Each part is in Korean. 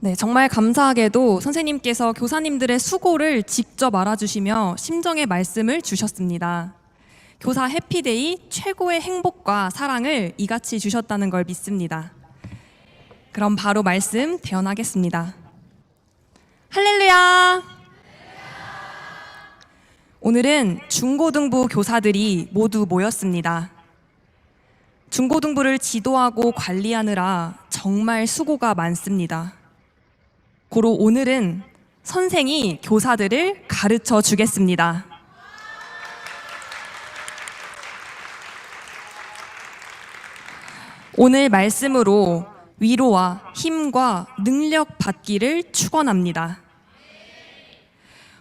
네, 정말 감사하게도 선생님께서 교사님들의 수고를 직접 알아주시며 심정의 말씀을 주셨습니다. 교사 해피데이 최고의 행복과 사랑을 이같이 주셨다는 걸 믿습니다. 그럼 바로 말씀 대언하겠습니다. 할렐루야! 오늘은 중고등부 교사들이 모두 모였습니다. 중고등부를 지도하고 관리하느라 정말 수고가 많습니다. 고로 오늘은 선생이 교사들을 가르쳐 주겠습니다. 오늘 말씀으로 위로와 힘과 능력 받기를 축원합니다.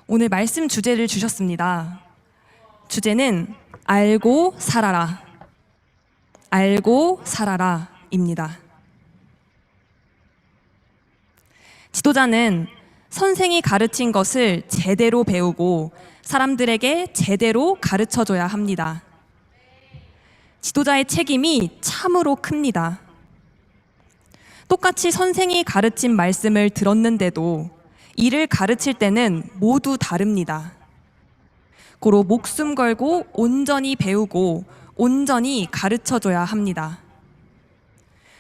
오늘 말씀 주제를 주셨습니다. 주제는 알고 살아라. 알고 살아라입니다. 지도자는 선생이 가르친 것을 제대로 배우고 사람들에게 제대로 가르쳐줘야 합니다. 지도자의 책임이 참으로 큽니다. 똑같이 선생이 가르친 말씀을 들었는데도 이를 가르칠 때는 모두 다릅니다. 고로 목숨 걸고 온전히 배우고 온전히 가르쳐줘야 합니다.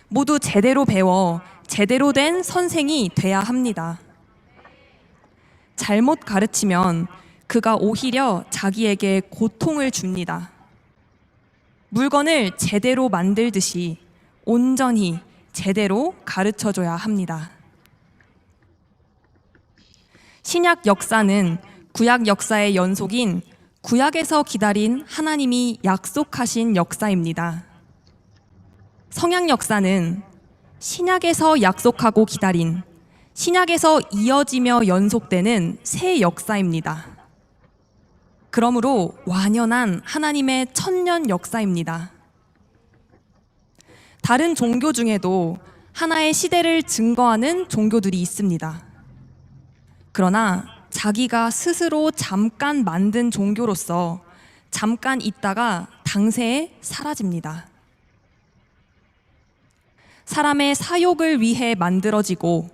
모두 제대로 배워 제대로 된 선생이 돼야 합니다. 잘못 가르치면 그가 오히려 자기에게 고통을 줍니다. 물건을 제대로 만들듯이 온전히 제대로 가르쳐줘야 합니다. 신약 역사는 구약 역사의 연속인 구약에서 기다린 하나님이 약속하신 역사입니다. 성약 역사는 신약에서 약속하고 기다린, 신약에서 이어지며 연속되는 새 역사입니다. 그러므로 완연한 하나님의 천년 역사입니다. 다른 종교 중에도 하나의 시대를 증거하는 종교들이 있습니다. 그러나 자기가 스스로 잠깐 만든 종교로서 잠깐 있다가 당세에 사라집니다. 사람의 사욕을 위해 만들어지고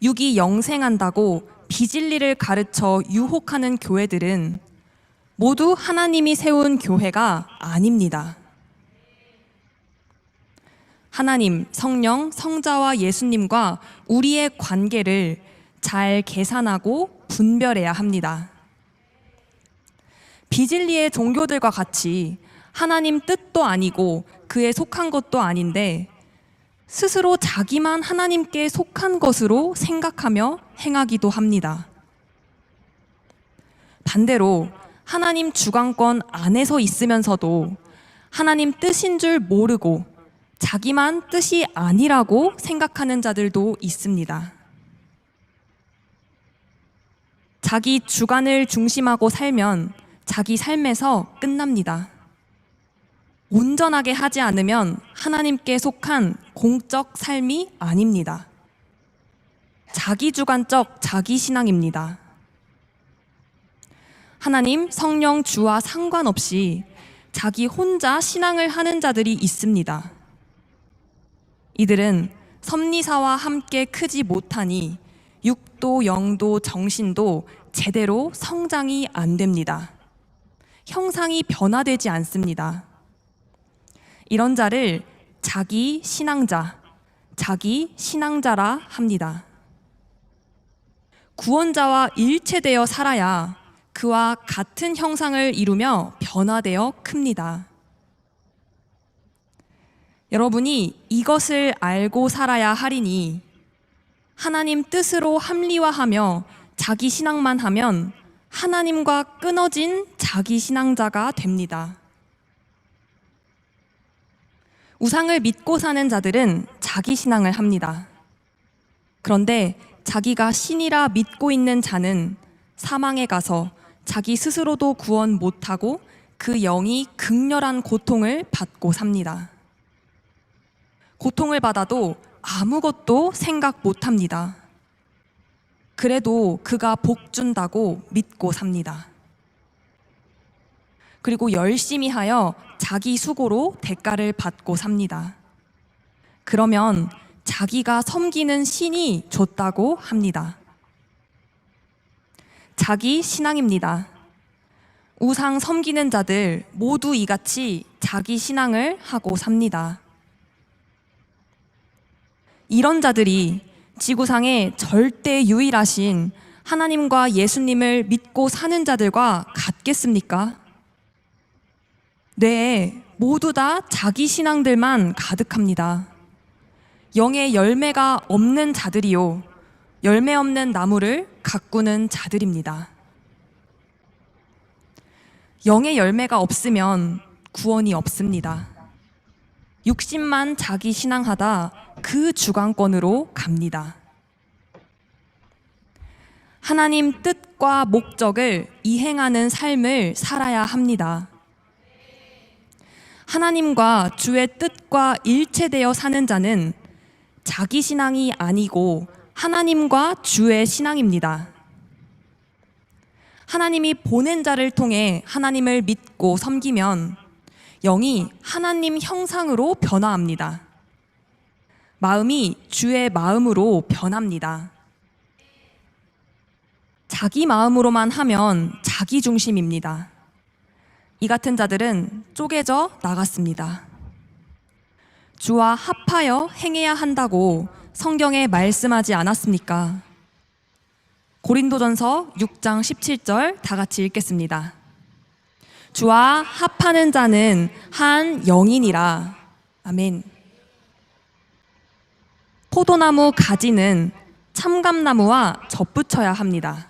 육이 영생한다고 비진리를 가르쳐 유혹하는 교회들은 모두 하나님이 세운 교회가 아닙니다. 하나님, 성령, 성자와 예수님과 우리의 관계를 잘 계산하고 분별해야 합니다. 비진리의 종교들과 같이 하나님 뜻도 아니고 그에 속한 것도 아닌데 스스로 자기만 하나님께 속한 것으로 생각하며 행하기도 합니다. 반대로 하나님 주관권 안에서 있으면서도 하나님 뜻인 줄 모르고 자기만 뜻이 아니라고 생각하는 자들도 있습니다. 자기 주관을 중심하고 살면 자기 삶에서 끝납니다. 온전하게 하지 않으면 하나님께 속한 공적 삶이 아닙니다. 자기주관적 자기신앙입니다. 하나님, 성령, 주와 상관없이 자기 혼자 신앙을 하는 자들이 있습니다. 이들은 섭리사와 함께 크지 못하니 육도, 영도, 정신도 제대로 성장이 안 됩니다. 형상이 변화되지 않습니다. 이런 자를 자기 신앙자, 자기 신앙자라 합니다. 구원자와 일체되어 살아야 그와 같은 형상을 이루며 변화되어 큽니다. 여러분이 이것을 알고 살아야 하리니 하나님 뜻으로 합리화하며 자기 신앙만 하면 하나님과 끊어진 자기 신앙자가 됩니다. 우상을 믿고 사는 자들은 자기 신앙을 합니다. 그런데 자기가 신이라 믿고 있는 자는 사망에 가서 자기 스스로도 구원 못하고 그 영이 극렬한 고통을 받고 삽니다. 고통을 받아도 아무것도 생각 못합니다. 그래도 그가 복 준다고 믿고 삽니다. 그리고 열심히 하여 자기 수고로 대가를 받고 삽니다. 그러면 자기가 섬기는 신이 줬다고 합니다. 자기 신앙입니다. 우상 섬기는 자들 모두 이같이 자기 신앙을 하고 삽니다. 이런 자들이 지구상에 절대 유일하신 하나님과 예수님을 믿고 사는 자들과 같겠습니까? 네, 모두 다 자기 신앙들만 가득합니다. 영의 열매가 없는 자들이요, 열매 없는 나무를 가꾸는 자들입니다. 영의 열매가 없으면 구원이 없습니다. 육신만 자기 신앙하다 그 주관권으로 갑니다. 하나님 뜻과 목적을 이행하는 삶을 살아야 합니다. 하나님과 주의 뜻과 일체되어 사는 자는 자기 신앙이 아니고 하나님과 주의 신앙입니다. 하나님이 보낸 자를 통해 하나님을 믿고 섬기면 영이 하나님 형상으로 변화합니다. 마음이 주의 마음으로 변합니다. 자기 마음으로만 하면 자기 중심입니다. 이 같은 자들은 쪼개져 나갔습니다. 주와 합하여 행해야 한다고 성경에 말씀하지 않았습니까? 고린도전서 6장 17절 다 같이 읽겠습니다. 주와 합하는 자는 한 영이니라. 아멘. 포도나무 가지는 참감나무와 접붙여야 합니다.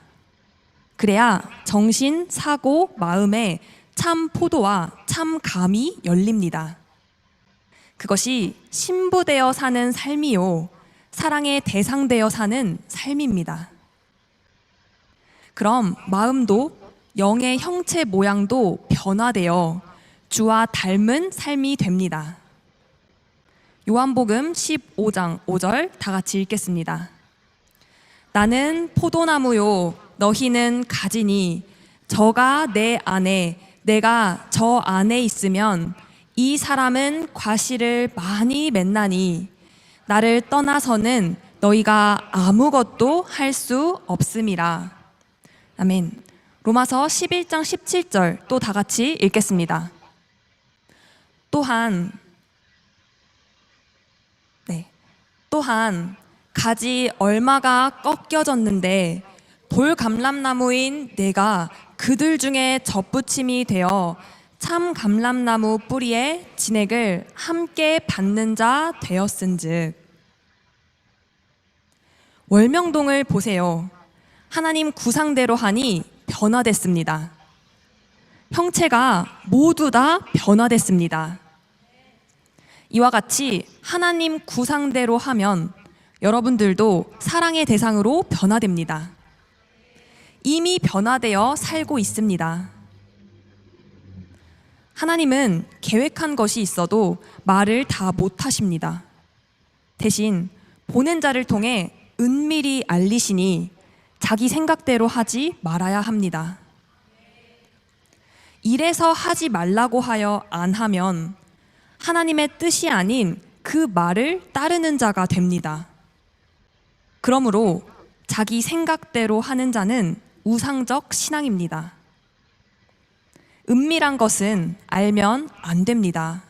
그래야 정신, 사고, 마음에 참 포도와 참 감이 열립니다. 그것이 신부되어 사는 삶이요, 사랑의 대상되어 사는 삶입니다. 그럼 마음도 영의 형체 모양도 변화되어 주와 닮은 삶이 됩니다. 요한복음 15장 5절 다 같이 읽겠습니다. 나는 포도나무요, 너희는 가지니 저가 내 안에 내가 저 안에 있으면 이 사람은 과실을 많이 맺나니 나를 떠나서는 너희가 아무것도 할 수 없음이라. 아멘. 로마서 11장 17절 또 다 같이 읽겠습니다. 또한 가지 얼마가 꺾여졌는데 돌감람나무인 내가 그들 중에 접붙임이 되어 참 감람나무 뿌리에 진액을 함께 받는 자 되었은즉. 월명동을 보세요. 하나님 구상대로 하니 변화됐습니다. 형체가 모두 다 변화됐습니다. 이와 같이 하나님 구상대로 하면 여러분들도 사랑의 대상으로 변화됩니다. 이미 변화되어 살고 있습니다. 하나님은 계획한 것이 있어도 말을 다 못하십니다. 대신 보낸 자를 통해 은밀히 알리시니 자기 생각대로 하지 말아야 합니다. 이래서 하지 말라고 하여 안 하면 하나님의 뜻이 아닌 그 말을 따르는 자가 됩니다. 그러므로 자기 생각대로 하는 자는 우상적 신앙입니다. 은밀한 것은 알면 안 됩니다.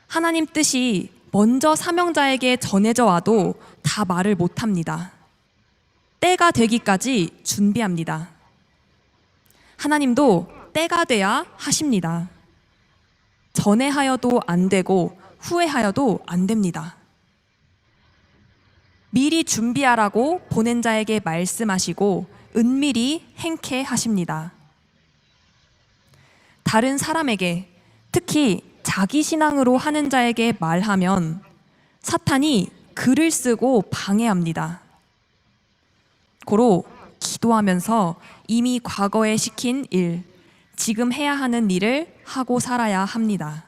하나님 뜻이 먼저 사명자에게 전해져 와도 다 말을 못합니다. 때가 되기까지 준비합니다. 하나님도 때가 돼야 하십니다. 전에하여도 안 되고 후회하여도 안 됩니다. 미리 준비하라고 보낸 자에게 말씀하시고 은밀히 행케 하십니다. 다른 사람에게, 특히 자기 신앙으로 하는 자에게 말하면 사탄이 글을 쓰고 방해합니다. 고로 기도하면서 이미 과거에 시킨 일, 지금 해야 하는 일을 하고 살아야 합니다.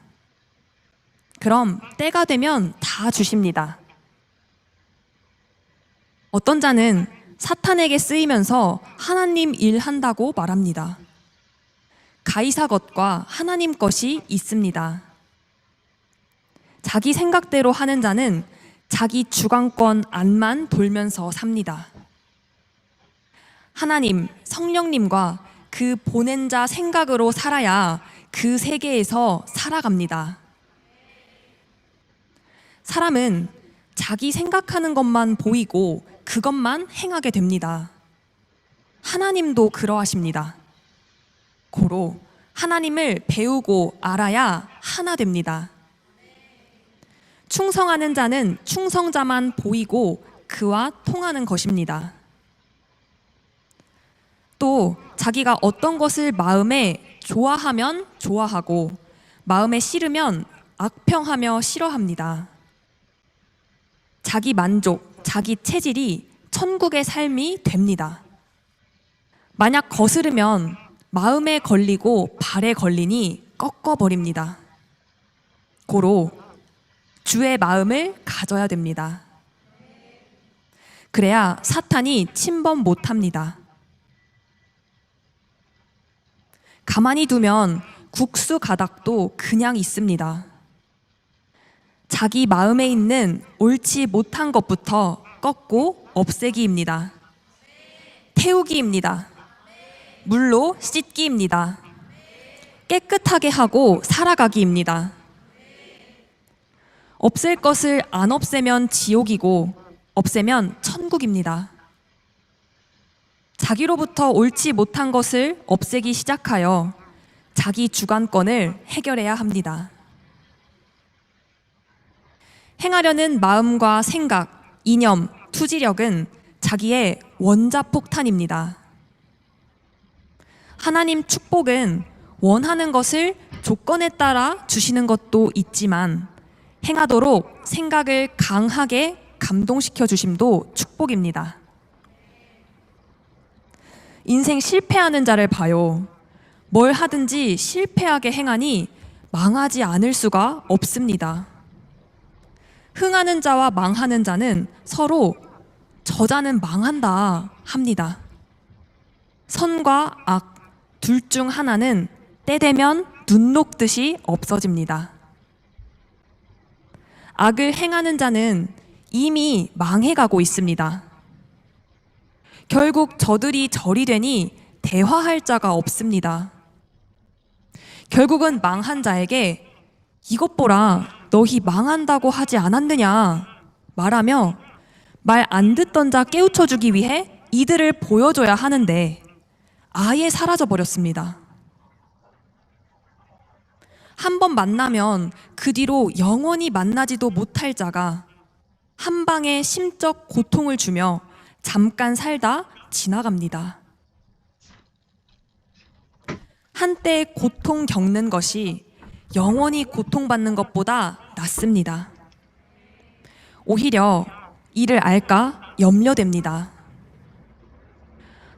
그럼 때가 되면 다 주십니다. 어떤 자는 사탄에게 쓰이면서 하나님 일한다고 말합니다. 가이사 것과 하나님 것이 있습니다. 자기 생각대로 하는 자는 자기 주관권 안만 돌면서 삽니다. 하나님, 성령님과 그 보낸 자 생각으로 살아야 그 세계에서 살아갑니다. 사람은 자기 생각하는 것만 보이고 그것만 행하게 됩니다. 하나님도 그러하십니다. 고로 하나님을 배우고 알아야 하나 됩니다. 충성하는 자는 충성자만 보이고 그와 통하는 것입니다. 또 자기가 어떤 것을 마음에 좋아하면 좋아하고 마음에 싫으면 악평하며 싫어합니다. 자기 만족, 자기 체질이 천국의 삶이 됩니다. 만약 거스르면 마음에 걸리고 발에 걸리니 꺾어버립니다. 고로 주의 마음을 가져야 됩니다. 그래야 사탄이 침범 못합니다. 가만히 두면 국수 가닥도 그냥 있습니다. 자기 마음에 있는 옳지 못한 것부터 꺾고 없애기입니다. 태우기입니다. 물로 씻기입니다. 깨끗하게 하고 살아가기입니다. 없앨 것을 안 없애면 지옥이고 없애면 천국입니다. 자기로부터 옳지 못한 것을 없애기 시작하여 자기 주관권을 해결해야 합니다. 행하려는 마음과 생각, 이념, 투지력은 자기의 원자폭탄입니다. 하나님 축복은 원하는 것을 조건에 따라 주시는 것도 있지만 행하도록 생각을 강하게 감동시켜 주심도 축복입니다. 인생 실패하는 자를 봐요. 뭘 하든지 실패하게 행하니 망하지 않을 수가 없습니다. 흥하는 자와 망하는 자는 서로 저자는 망한다 합니다. 선과 악 둘 중 하나는 때 되면 눈 녹듯이 없어집니다. 악을 행하는 자는 이미 망해가고 있습니다. 결국 저들이 절이 되니 대화할 자가 없습니다. 결국은 망한 자에게 이것 보라, 너희 망한다고 하지 않았느냐 말하며 말 안 듣던 자 깨우쳐주기 위해 이들을 보여줘야 하는데 아예 사라져버렸습니다. 한 번 만나면 그 뒤로 영원히 만나지도 못할 자가 한 방에 심적 고통을 주며 잠깐 살다 지나갑니다. 한때 고통 겪는 것이 영원히 고통받는 것보다 낫습니다. 오히려 이를 알까 염려됩니다.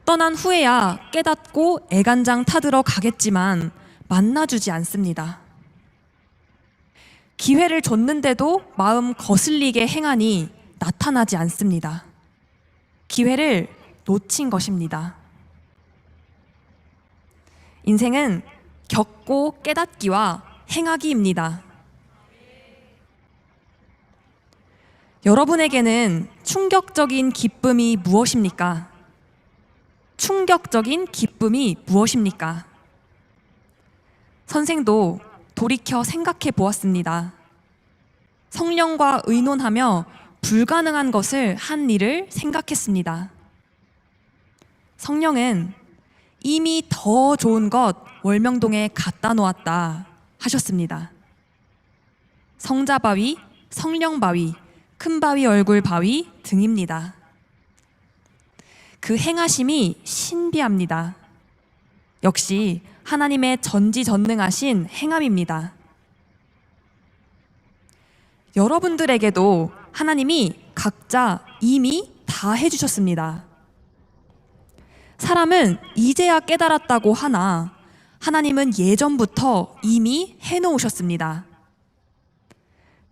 떠난 후에야 깨닫고 애간장 타들어 가겠지만 만나주지 않습니다. 기회를 줬는데도 마음 거슬리게 행하니 나타나지 않습니다. 기회를 놓친 것입니다. 인생은 겪고 깨닫기와 행하기입니다. 여러분에게는 충격적인 기쁨이 무엇입니까? 충격적인 기쁨이 무엇입니까? 선생도 돌이켜 생각해 보았습니다. 성령과 의논하며 불가능한 것을 한 일을 생각했습니다. 성령은 이미 더 좋은 것 월명동에 갖다 놓았다 하셨습니다. 성자바위, 성령바위, 큰바위 얼굴 바위 등입니다. 그 행하심이 신비합니다. 역시 하나님의 전지전능하신 행함입니다. 여러분들에게도 하나님이 각자 이미 다 해주셨습니다. 사람은 이제야 깨달았다고 하나 하나님은 예전부터 이미 해놓으셨습니다.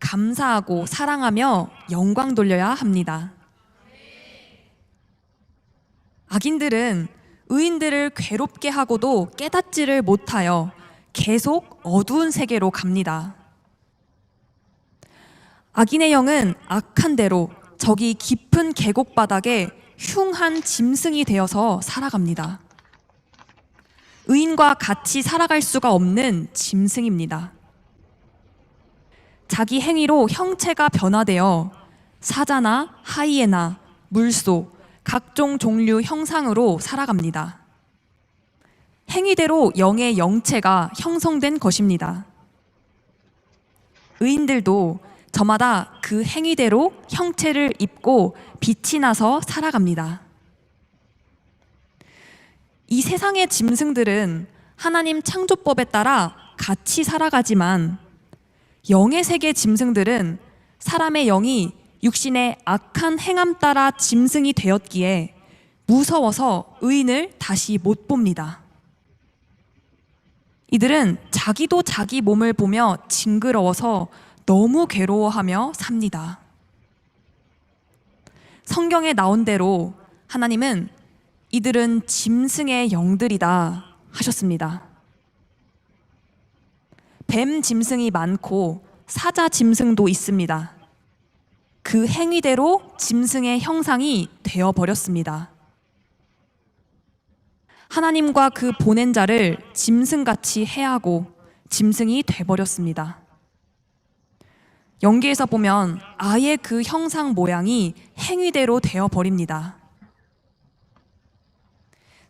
감사하고 사랑하며 영광 돌려야 합니다. 악인들은 의인들을 괴롭게 하고도 깨닫지를 못하여 계속 어두운 세계로 갑니다. 악인의 영은 악한 대로 저기 깊은 계곡 바닥에 흉한 짐승이 되어서 살아갑니다. 의인과 같이 살아갈 수가 없는 짐승입니다. 자기 행위로 형체가 변화되어 사자나 하이에나, 물소, 각종 종류 형상으로 살아갑니다. 행위대로 영의 영체가 형성된 것입니다. 의인들도 저마다 그 행위대로 형체를 입고 빛이 나서 살아갑니다. 이 세상의 짐승들은 하나님 창조법에 따라 같이 살아가지만 영의 세계 짐승들은 사람의 영이 육신의 악한 행함 따라 짐승이 되었기에 무서워서 의인을 다시 못 봅니다. 이들은 자기도 자기 몸을 보며 징그러워서 너무 괴로워하며 삽니다. 성경에 나온 대로 하나님은 이들은 짐승의 영들이다 하셨습니다. 뱀 짐승이 많고 사자 짐승도 있습니다. 그 행위대로 짐승의 형상이 되어버렸습니다. 하나님과 그 보낸 자를 짐승같이 해하고 짐승이 돼버렸습니다. 연기에서 보면 아예 그 형상 모양이 행위대로 되어버립니다.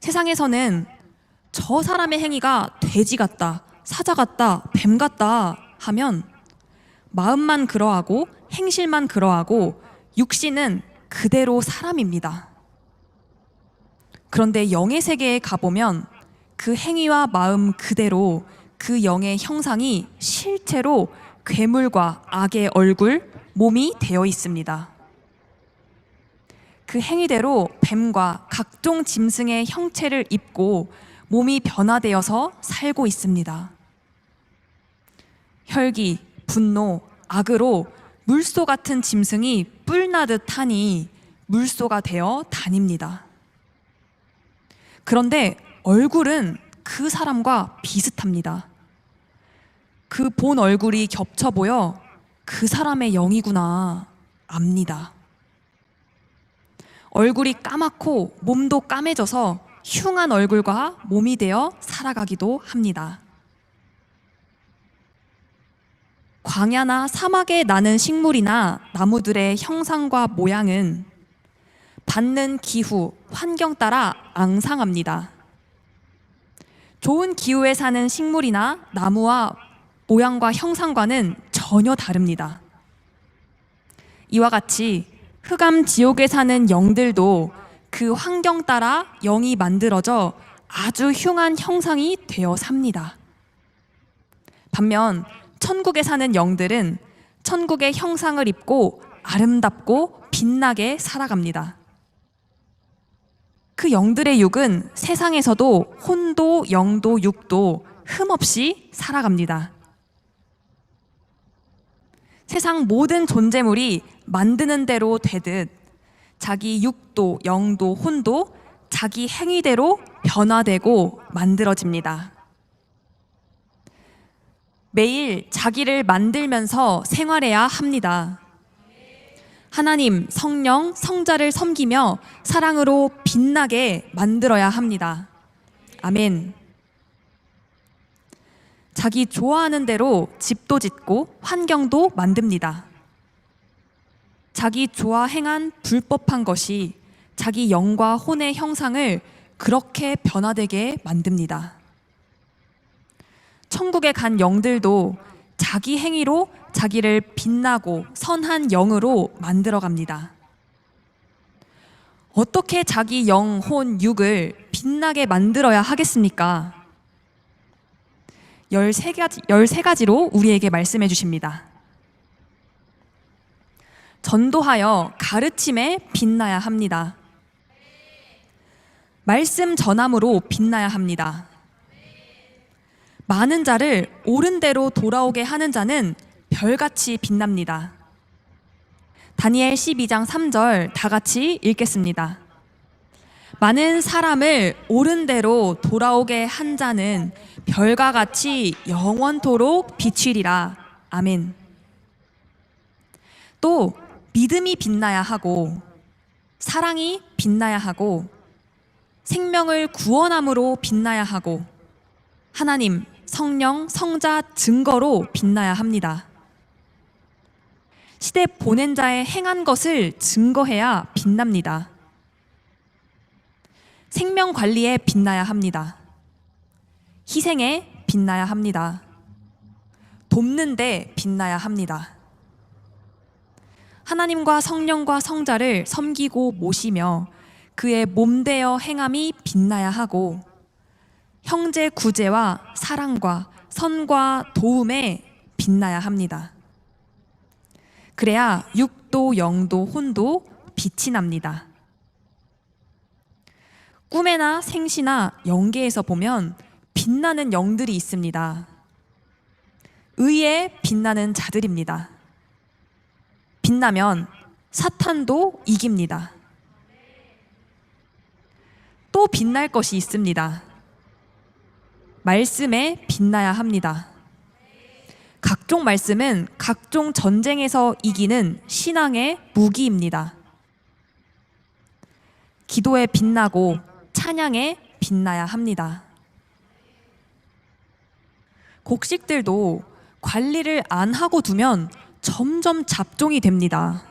세상에서는 저 사람의 행위가 돼지 같다, 사자 같다, 뱀 같다 하면 마음만 그러하고 행실만 그러하고 육신은 그대로 사람입니다. 그런데 영의 세계에 가보면 그 행위와 마음 그대로 그 영의 형상이 실제로 괴물과 악의 얼굴, 몸이 되어 있습니다. 그 행위대로 뱀과 각종 짐승의 형체를 입고 몸이 변화되어서 살고 있습니다. 혈기, 분노, 악으로 물소 같은 짐승이 뿔나듯 하니 물소가 되어 다닙니다. 그런데 얼굴은 그 사람과 비슷합니다. 그 본 얼굴이 겹쳐 보여 그 사람의 영이구나 압니다. 얼굴이 까맣고 몸도 까매져서 흉한 얼굴과 몸이 되어 살아가기도 합니다. 광야나 사막에 나는 식물이나 나무들의 형상과 모양은 받는 기후, 환경 따라 앙상합니다. 좋은 기후에 사는 식물이나 나무와 모양과 형상과는 전혀 다릅니다. 이와 같이 흑암 지옥에 사는 영들도 그 환경 따라 영이 만들어져 아주 흉한 형상이 되어 삽니다. 반면 천국에 사는 영들은 천국의 형상을 입고 아름답고 빛나게 살아갑니다. 그 영들의 육은 세상에서도 혼도, 영도, 육도 흠없이 살아갑니다. 세상 모든 존재물이 만드는 대로 되듯 자기 육도, 영도, 혼도 자기 행위대로 변화되고 만들어집니다. 매일 자기를 만들면서 생활해야 합니다. 하나님, 성령, 성자를 섬기며 사랑으로 빛나게 만들어야 합니다. 아멘. 자기 좋아하는 대로 집도 짓고 환경도 만듭니다. 자기 좋아 행한 불법한 것이 자기 영과 혼의 형상을 그렇게 변화되게 만듭니다. 천국에 간 영들도 자기 행위로 자기를 빛나고 선한 영으로 만들어갑니다. 어떻게 자기 영, 혼, 육을 빛나게 만들어야 하겠습니까? 13가지로 우리에게 말씀해 주십니다. 전도하여 가르침에 빛나야 합니다. 말씀 전함으로 빛나야 합니다. 많은 자를 옳은 대로 돌아오게 하는 자는 별같이 빛납니다. 다니엘 12장 3절 다 같이 읽겠습니다. 많은 사람을 옳은 대로 돌아오게 한 자는 별과 같이 영원토록 비추리라. 아멘. 또 믿음이 빛나야 하고 사랑이 빛나야 하고 생명을 구원함으로 빛나야 하고 하나님, 성령, 성자 증거로 빛나야 합니다. 시대 보낸 자의 행한 것을 증거해야 빛납니다. 생명 관리에 빛나야 합니다. 희생에 빛나야 합니다. 돕는 데 빛나야 합니다. 하나님과 성령과 성자를 섬기고 모시며 그의 몸되어 행함이 빛나야 하고 형제 구제와 사랑과 선과 도움에 빛나야 합니다. 그래야 육도 영도 혼도 빛이 납니다. 꿈에나 생시나 영계에서 보면 빛나는 영들이 있습니다. 의에 빛나는 자들입니다. 빛나면 사탄도 이깁니다. 또 빛날 것이 있습니다. 말씀에 빛나야 합니다. 각종 말씀은 각종 전쟁에서 이기는 신앙의 무기입니다. 기도에 빛나고 찬양에 빛나야 합니다. 곡식들도 관리를 안 하고 두면 점점 잡종이 됩니다.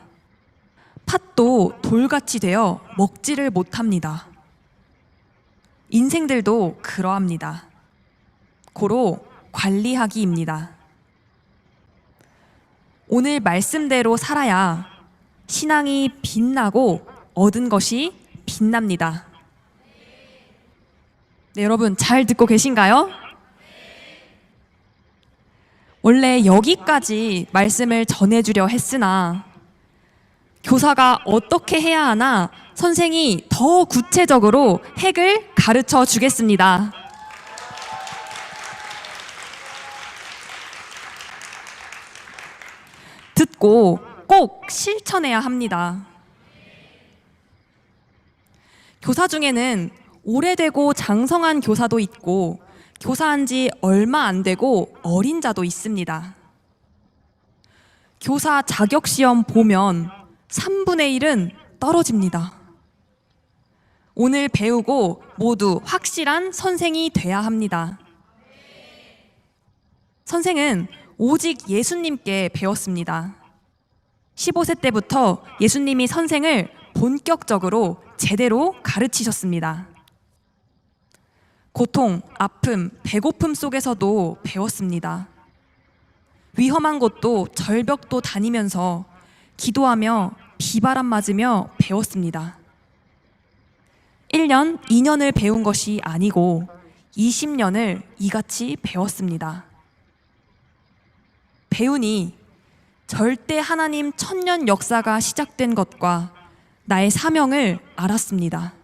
팥도 돌같이 되어 먹지를 못합니다. 인생들도 그러합니다. 고로 관리하기입니다. 오늘 말씀대로 살아야 신앙이 빛나고 얻은 것이 빛납니다. 네, 여러분 잘 듣고 계신가요? 원래 여기까지 말씀을 전해주려 했으나 교사가 어떻게 해야 하나 선생이 더 구체적으로 핵을 가르쳐 주겠습니다. 듣고 꼭 실천해야 합니다. 교사 중에는 오래되고 장성한 교사도 있고 교사한 지 얼마 안 되고 어린 자도 있습니다. 교사 자격시험 보면 3분의 1은 떨어집니다. 오늘 배우고 모두 확실한 선생이 돼야 합니다. 선생은 오직 예수님께 배웠습니다. 15세 때부터 예수님이 선생을 본격적으로 제대로 가르치셨습니다. 고통, 아픔, 배고픔 속에서도 배웠습니다. 위험한 곳도 절벽도 다니면서 기도하며 비바람 맞으며 배웠습니다. 1년, 2년을 배운 것이 아니고 20년을 이같이 배웠습니다. 배우니 절대 하나님 천년 역사가 시작된 것과 나의 사명을 알았습니다.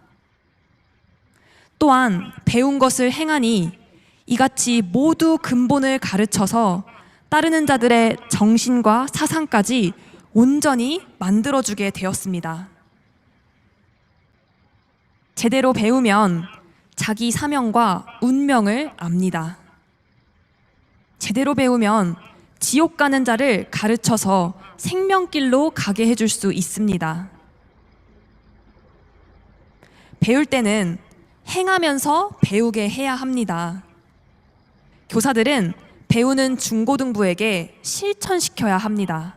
또한 배운 것을 행하니 이같이 모두 근본을 가르쳐서 따르는 자들의 정신과 사상까지 온전히 만들어주게 되었습니다. 제대로 배우면 자기 사명과 운명을 압니다. 제대로 배우면 지옥 가는 자를 가르쳐서 생명길로 가게 해줄 수 있습니다. 배울 때는 행하면서 배우게 해야 합니다. 교사들은 배우는 중고등부에게 실천시켜야 합니다.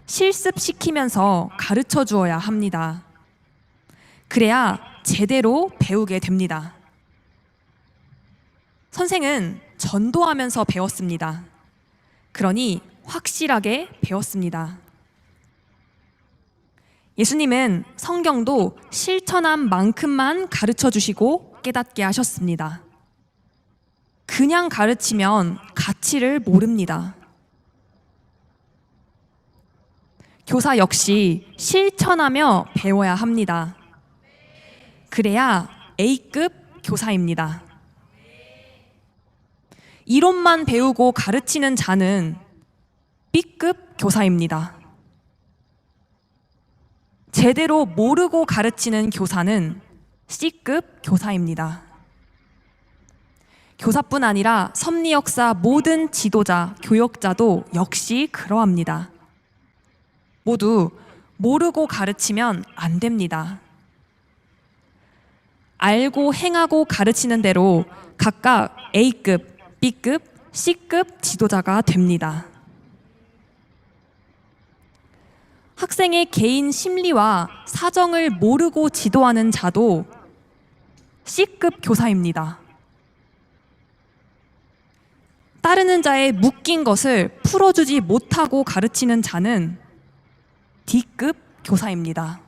실습시키면서 가르쳐 주어야 합니다. 그래야 제대로 배우게 됩니다. 선생은 전도하면서 배웠습니다. 그러니 확실하게 배웠습니다. 예수님은 성경도 실천한 만큼만 가르쳐 주시고 깨닫게 하셨습니다. 그냥 가르치면 가치를 모릅니다. 교사 역시 실천하며 배워야 합니다. 그래야 A급 교사입니다. 이론만 배우고 가르치는 자는 B급 교사입니다. 제대로 모르고 가르치는 교사는 C급 교사입니다. 교사뿐 아니라 섭리 역사 모든 지도자, 교역자도 역시 그러합니다. 모두 모르고 가르치면 안 됩니다. 알고 행하고 가르치는 대로 각각 A급, B급, C급 지도자가 됩니다. 학생의 개인 심리와 사정을 모르고 지도하는 자도 C급 교사입니다. 따르는 자의 묶인 것을 풀어주지 못하고 가르치는 자는 D급 교사입니다.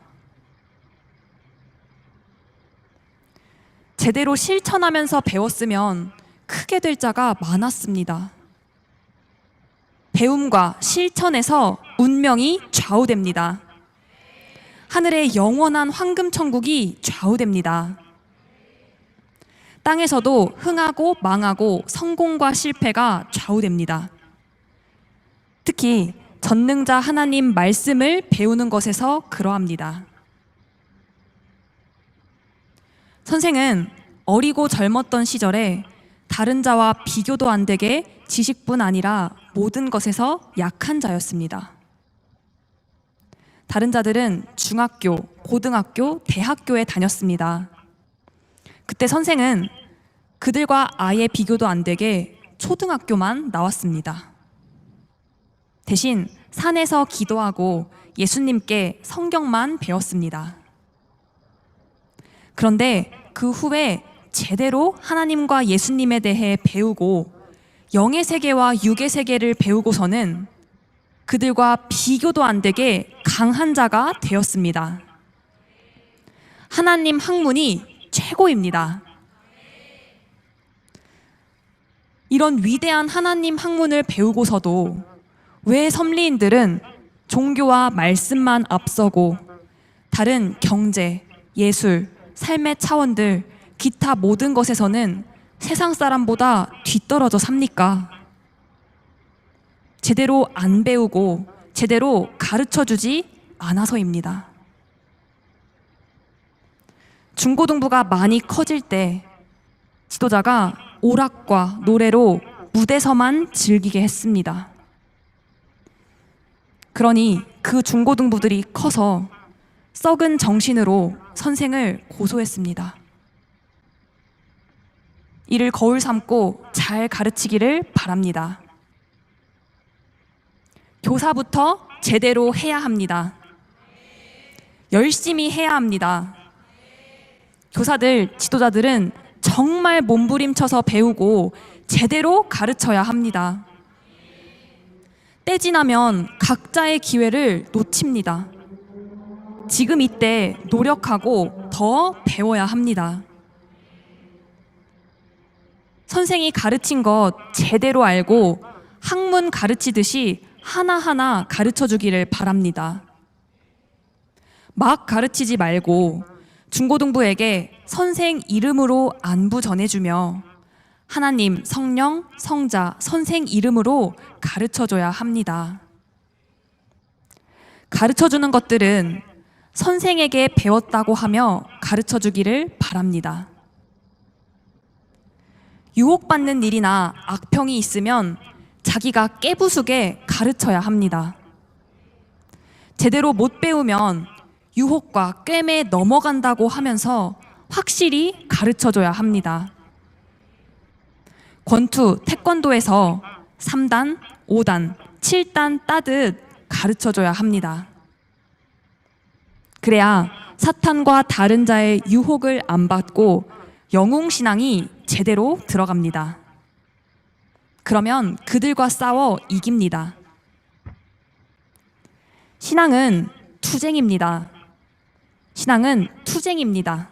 제대로 실천하면서 배웠으면 크게 될 자가 많았습니다. 배움과 실천에서 운명이 좌우됩니다. 하늘의 영원한 황금천국이 좌우됩니다. 땅에서도 흥하고 망하고 성공과 실패가 좌우됩니다. 특히 전능자 하나님 말씀을 배우는 것에서 그러합니다. 선생은 어리고 젊었던 시절에 다른 자와 비교도 안 되게 지식뿐 아니라 모든 것에서 약한 자였습니다. 다른 자들은 중학교, 고등학교, 대학교에 다녔습니다. 그때 선생은 그들과 아예 비교도 안 되게 초등학교만 나왔습니다. 대신 산에서 기도하고 예수님께 성경만 배웠습니다. 그런데 그 후에 제대로 하나님과 예수님에 대해 배우고 영의 세계와 육의 세계를 배우고서는 그들과 비교도 안 되게 강한 자가 되었습니다. 하나님 학문이 최고입니다. 이런 위대한 하나님 학문을 배우고서도 왜 선리인들은 종교와 말씀만 앞서고 다른 경제, 예술, 삶의 차원들, 기타 모든 것에서는 세상 사람보다 뒤떨어져 삽니까? 제대로 안 배우고 제대로 가르쳐주지 않아서입니다. 중고등부가 많이 커질 때 지도자가 오락과 노래로 무대서만 즐기게 했습니다. 그러니 그 중고등부들이 커서 썩은 정신으로 선생을 고소했습니다. 이를 거울 삼고 잘 가르치기를 바랍니다. 교사부터 제대로 해야 합니다. 열심히 해야 합니다. 교사들, 지도자들은 정말 몸부림쳐서 배우고 제대로 가르쳐야 합니다. 때 지나면 각자의 기회를 놓칩니다. 지금 이때 노력하고 더 배워야 합니다. 선생이 가르친 것 제대로 알고 학문 가르치듯이 하나하나 가르쳐 주기를 바랍니다. 막 가르치지 말고 중고등부에게 선생 이름으로 안부 전해주며 하나님, 성령, 성자, 선생 이름으로 가르쳐줘야 합니다. 가르쳐주는 것들은 선생에게 배웠다고 하며 가르쳐주기를 바랍니다. 유혹받는 일이나 악평이 있으면 자기가 깨부수게 가르쳐야 합니다. 제대로 못 배우면 유혹과 꿰매 넘어간다고 하면서 확실히 가르쳐줘야 합니다. 권투, 태권도에서 3단, 5단, 7단 따듯 가르쳐줘야 합니다. 그래야 사탄과 다른 자의 유혹을 안 받고 영웅신앙이 제대로 들어갑니다. 그러면 그들과 싸워 이깁니다. 신앙은 투쟁입니다. 신앙은 투쟁입니다.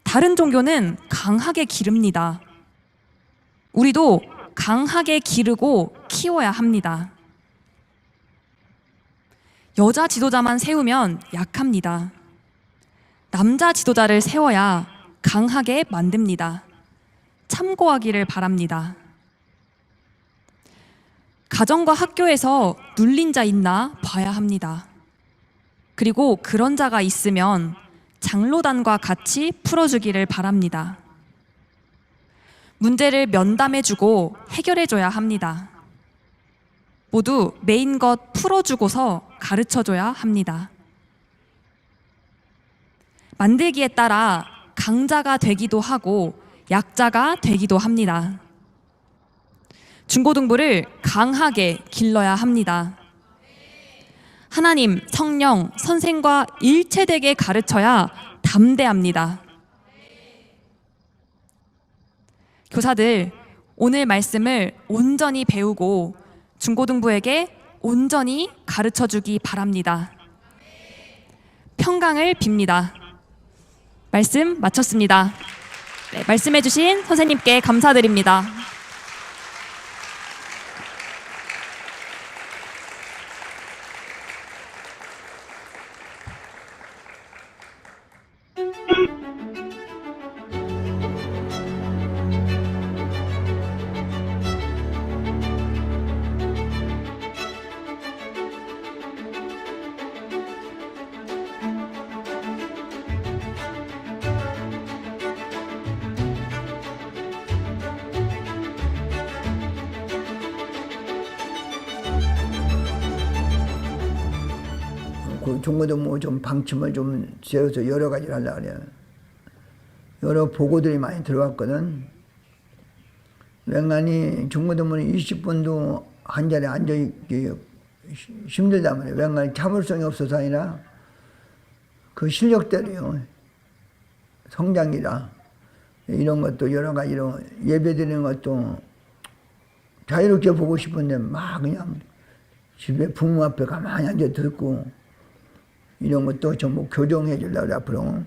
다른 종교는 강하게 기릅니다. 우리도 강하게 기르고 키워야 합니다. 여자 지도자만 세우면 약합니다. 남자 지도자를 세워야 강하게 만듭니다. 참고하기를 바랍니다. 가정과 학교에서 눌린 자 있나 봐야 합니다. 그리고 그런 자가 있으면 장로단과 같이 풀어주기를 바랍니다. 문제를 면담해주고 해결해줘야 합니다. 모두 메인 것 풀어주고서 가르쳐줘야 합니다. 만들기에 따라 강자가 되기도 하고 약자가 되기도 합니다. 중고등부를 강하게 길러야 합니다. 하나님, 성령, 선생과 일체되게 가르쳐야 담대합니다. 교사들, 오늘 말씀을 온전히 배우고 중고등부에게 온전히 가르쳐주기 바랍니다. 평강을 빕니다. 말씀 마쳤습니다. 네, 말씀해주신 선생님께 감사드립니다. 그 중고등부 좀 방침을 좀 세워서 여러 가지를 하려고 그래요. 여러 보고들이 많이 들어왔거든. 웬간히 중고등부는 20분도 한 자리에 앉아있기 힘들단 말이에요. 웬간히 참을성이 없어서 아니라 그 실력대로요. 성장이라 이런 것도 여러 가지로 예배드리는 것도 자유롭게 보고 싶은데 막 그냥 집에 부모 앞에 가만히 앉아 듣고 이런 것도 전부 교정해 주려고 앞으로.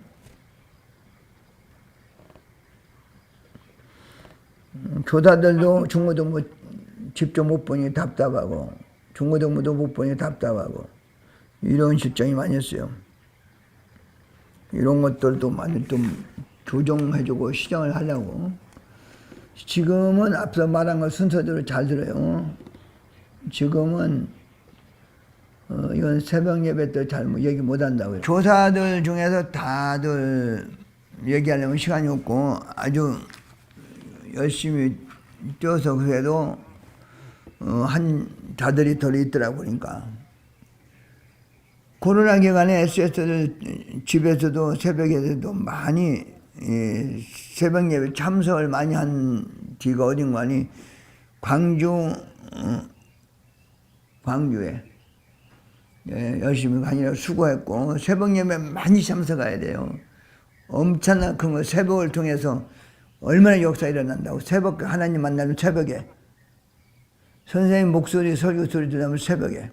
교사들도 중고등부 직접 못 보니 답답하고 중고등부도 못 보니 답답하고 이런 실정이 많이 있어요. 이런 것들도 많이 좀 교정해 주고 시정을 하려고. 지금은 앞서 말한 것 순서대로 잘 들어요. 지금은 이건 새벽 예배 때 잘 얘기 못 한다고요. 교사들 중에서 다들 얘기하려면 시간이 없고 아주 열심히 뛰어서 그래도 한 자들이 덜 있더라고. 그러니까 코로나 기간에 SS들 집에서도 새벽에도 많이 새벽 예배 참석을 많이 한 뒤가 어딘가 하니 광주에 열심히 가느라 수고했고 새벽 예배 많이 참석해야 돼요. 엄청난 큰 거 새벽을 통해서 얼마나 역사 일어난다고. 새벽 하나님 만나면 새벽에 선생님 목소리 설교 소리 들으면 새벽에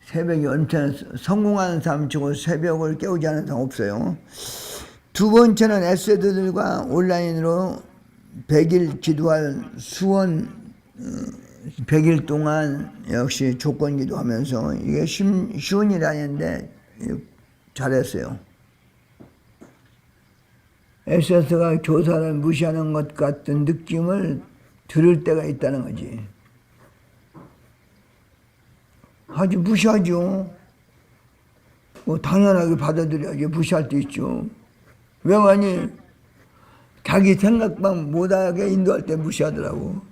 새벽이 엄청 성공하는 사람 치고 새벽을 깨우지 않은 사람 없어요. 두 번째는 에세드들과 온라인으로 100일 기도할 수원 100일 동안 역시 조건 기도하면서 이게 쉬운 일이 아닌데 잘했어요. 에세스가 교사를 무시하는 것 같은 느낌을 들을 때가 있다는 거지. 아주 무시하죠. 뭐 당연하게 받아들여야지. 무시할 때 있죠. 왜 많이 자기 생각만 못하게 인도할 때 무시하더라고.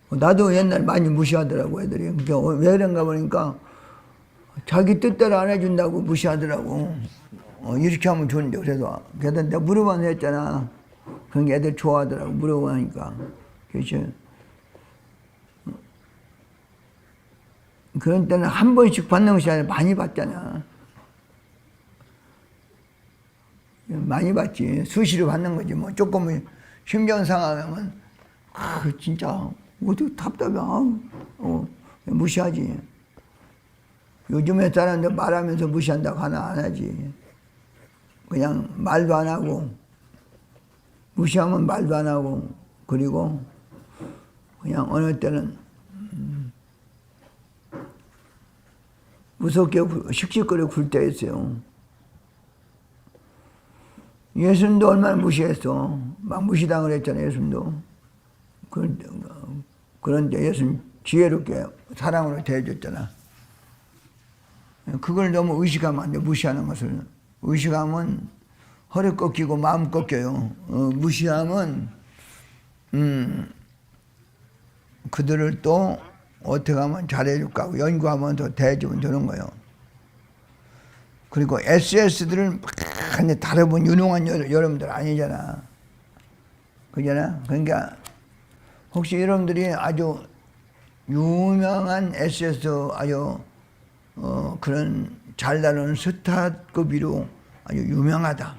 나도 옛날 많이 무시하더라고 애들이. 왜 그런가 보니까 자기 뜻대로 안 해준다고 무시하더라고. 이렇게 하면 좋은데. 그래서 내가 물어봐서 했잖아. 그런 게 애들 좋아하더라고. 물어보니까. 그렇죠. 그런 때는 한 번씩 받는 것이 아니라 많이 받잖아. 많이 받지. 수시로 받는 거지. 뭐 조금 심정 상하면 진짜 어떻게 답답해. 무시하지. 요즘에 사람들 말하면서 무시한다고 하나 안 하지. 그냥 말도 안 하고 무시하면 말도 안 하고 그리고 그냥 어느 때는 무섭게 씩씩거리고 굴 때 있어요. 예수님도 얼마나 무시했어. 막 무시당을 했잖아. 예수님도. 그런데 예수님 지혜롭게 사랑으로 대해줬잖아. 그걸 너무 의식하면 안 돼. 무시하는 것을. 의식하면 허리 꺾이고 마음 꺾여요. 무시하면 그들을 또 어떻게 하면 잘해줄까 하고 연구하면 더 대해주면 되는 거예요. 그리고 SS들은 많이 다뤄본 유능한 여러분들 아니잖아. 그잖아. 그러니까 혹시 여러분들이 아주 유명한 SS 아주 그런 잘 다루는 스타급으로 아주 유명하다.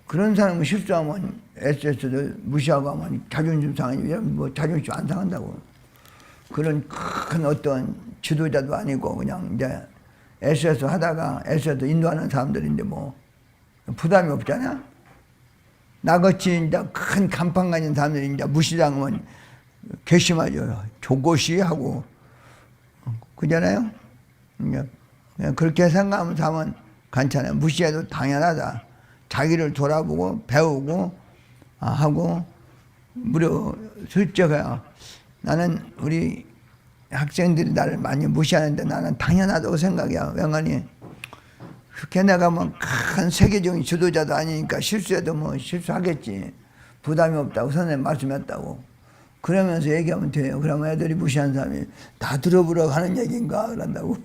그런 사람은 실수하면 SS들 무시하고 하면 자존심 상하지. 뭐 자존심 안 상한다고. 그런 큰 어떤 지도자도 아니고 그냥 이제 SS 하다가 SS 인도하는 사람들인데 뭐 부담이 없잖아. 나같이 이제 큰 간판 가진 사람들이 이제 무시당하면 괘씸하죠. 조고시 하고 그잖아요. 그냥 그렇게 생각하면서 하면 괜찮아요. 무시해도 당연하다. 자기를 돌아보고 배우고 하고 무려 솔직해요. 나는 우리 학생들이 나를 많이 무시하는데 나는 당연하다고 생각해요. 왜냐하니 그렇게 내가 뭐 큰 세계적인 지도자도 아니니까 실수해도 뭐 실수하겠지. 부담이 없다고 선생님 말씀했다고. 그러면서 얘기하면 돼요. 그러면 애들이 무시하는 사람이 다 들어보라고 하는 얘기인가 그런다고.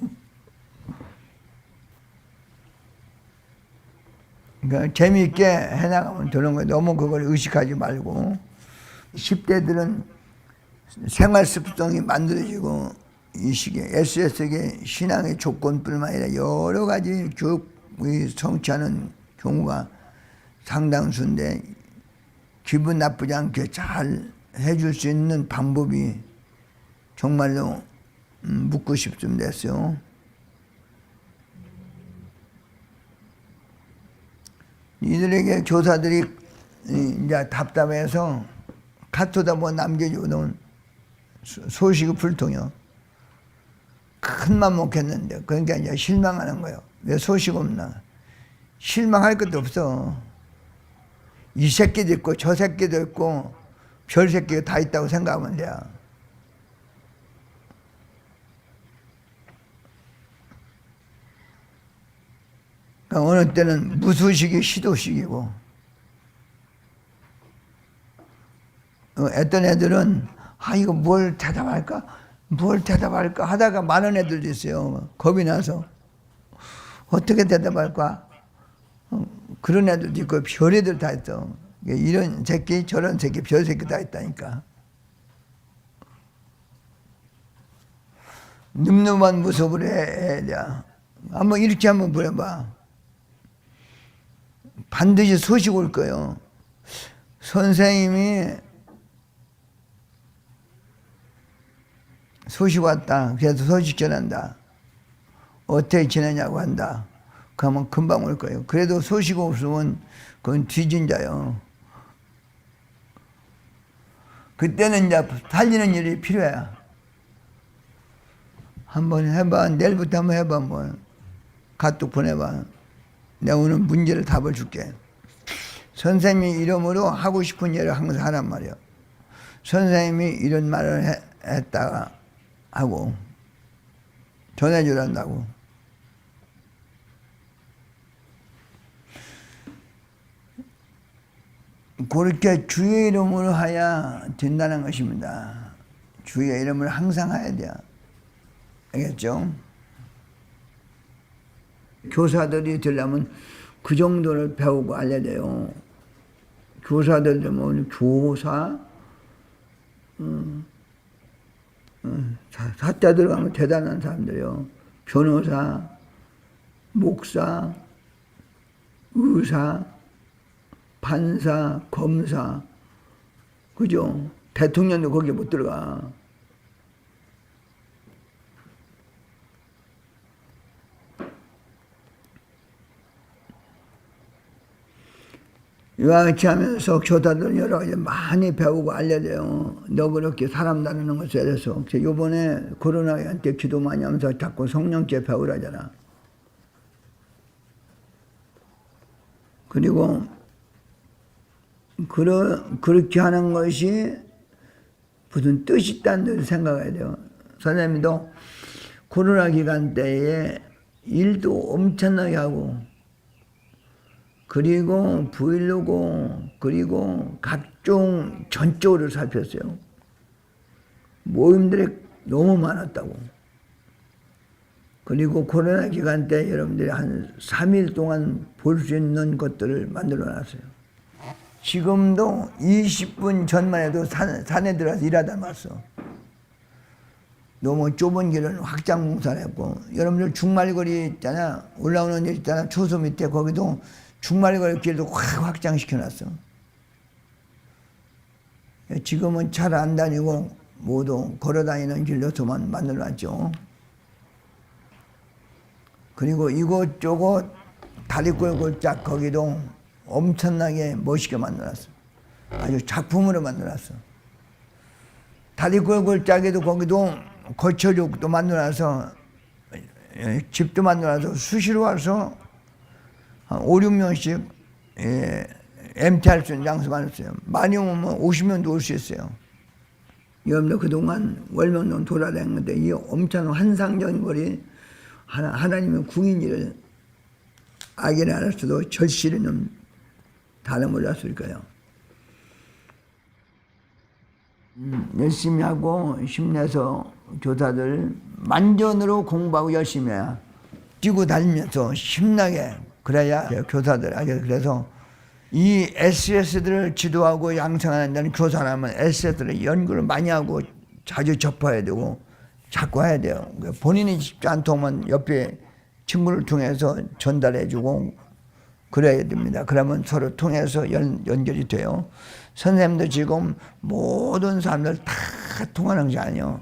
그러니까 재미있게 해나가면 되는 거예요. 너무 그걸 의식하지 말고. 10대들은 생활 습성이 만들어지고 이 시기에 SS에게 신앙의 조건뿐만 아니라 여러 가지 쭉 성취하는 경우가 상당수인데 기분 나쁘지 않게 잘 해줄 수 있는 방법이 정말로 묻고 싶습니다. 이들에게 교사들이 이제 답답해서 카톡에다 뭐 남겨주는 소식이 불통이요. 큰맘 먹겠는데 그러니까 이제 실망하는 거예요. 왜 소식 없나? 실망할 것도 없어. 이 새끼도 있고 저 새끼도 있고 별 새끼가 다 있다고 생각하면 돼요. 그러니까 어느 때는 무소식이 시도식이고 어떤 애들은 이거 뭘 대답할까 하다가 많은 애들도 있어요. 겁이 나서 어떻게 대답할까 그런 애들도 있고 별애들 다 있어. 이런 새끼 저런 새끼 별 새끼 다 있다니까. 늠름한 모습을 해야 돼. 한번 이렇게 한번 보내봐. 반드시 소식 올 거예요. 선생님이 소식 왔다. 그래서 소식 전한다. 어떻게 지내냐고 한다. 그러면 금방 올 거예요. 그래도 소식 없으면 그건 뒤진 자요. 그때는 이제 살리는 일이 필요해. 한번 해봐. 내일부터 한번 해봐. 한번 카톡 보내봐. 내가 오늘 문제를 답을 줄게. 선생님이 이름으로 하고 싶은 일을 항상 하란 말이야. 선생님이 이런 말을 했다가 하고 전해주란다고. 그렇게 주의 이름으로 해야 된다는 것입니다. 주의 이름을 항상 해야 돼요. 알겠죠? 교사들이 되려면 그 정도를 배우고 알려야 돼요. 교사들 되면 교사, 사자 들어가면 대단한 사람들이요. 변호사, 목사, 의사, 판사, 검사, 그죠? 대통령도 거기에 못 들어가. 이와 같이 하면서 교사들은 여러 가지 많이 배우고 알려야 돼요. 너 그렇게 사람 다루는 것에 대해서. 요번에 코로나한테 기도 많이 하면서 자꾸 성령께 배우라잖아. 그리고 그렇게 하는 것이 무슨 뜻이 있다는 걸 생각해야 돼요. 선생님도 코로나 기간 때에 일도 엄청나게 하고 그리고 브이로그 그리고 각종 전적으로 살폈어요. 모임들이 너무 많았다고. 그리고 코로나 기간 때 여러분들이 한 3일 동안 볼 수 있는 것들을 만들어 놨어요. 지금도 20분 전만 해도 산에 들어가서 일하다 왔어. 너무 좁은 길은 확장 공사를 했고, 여러분들 중말거리 있잖아. 올라오는 길 있잖아. 초소 밑에 거기도 중말거리 길도 확 확장시켜 놨어. 지금은 차를 안 다니고 모두 걸어 다니는 길로서만 만들어 놨죠. 그리고 이곳저곳 다리꼴골짝 거기도 엄청나게 멋있게 만들었어. 아주 작품으로 만들었어. 다리꼴골짝에도 거기도 거처족도 만들어서 집도 만들어서 수시로 와서 한 5, 6명씩 MTR 수 있는 장소 만들었어요. 많이 오면 50명도 올 수 있어요. 여러분들 그동안 월명동 돌아다녔는데 이 엄청난 환상적인 거리 하나님의 궁인지를 알기는 알았어도 절실히는 다른 몰랐을 거예요. 열심히 하고 힘내서 교사들 만전으로 공부하고 열심히 해야 뛰고 다니면서 힘나게 그래야 교사들 하게. 그래서 이 SS들을 지도하고 양성하는 데는 교사라면 SS들을 연구를 많이 하고 자주 접해야 되고 자꾸 해야 돼요. 본인이 쉽지 않다면 옆에 친구를 통해서 전달해주고 그래야 됩니다. 그러면 서로 통해서 연결이 돼요. 선생님도 지금 모든 사람들 다 통하는 것이 아니에요.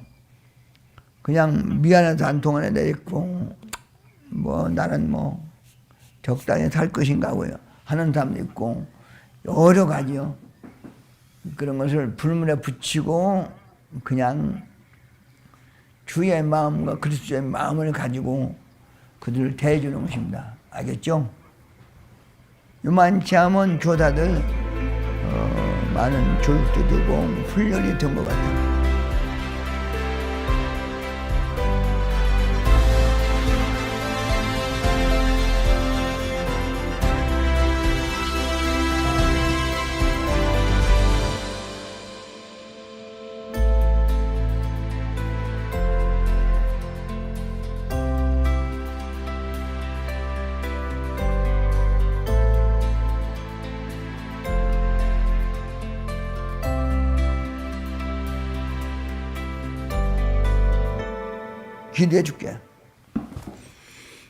그냥 미안해서 안 통하는 애 있고, 나는 적당히 살 것인가 하고요. 하는 사람도 있고, 여러 가지요. 그런 것을 불문에 붙이고, 그냥 주의 마음과 그리스도의 마음을 가지고 그들을 대해주는 것입니다. 알겠죠? 요만치 하면 교사들 많은 교육도 되고 훈련이 된 것 같아요. 기대해 줄게.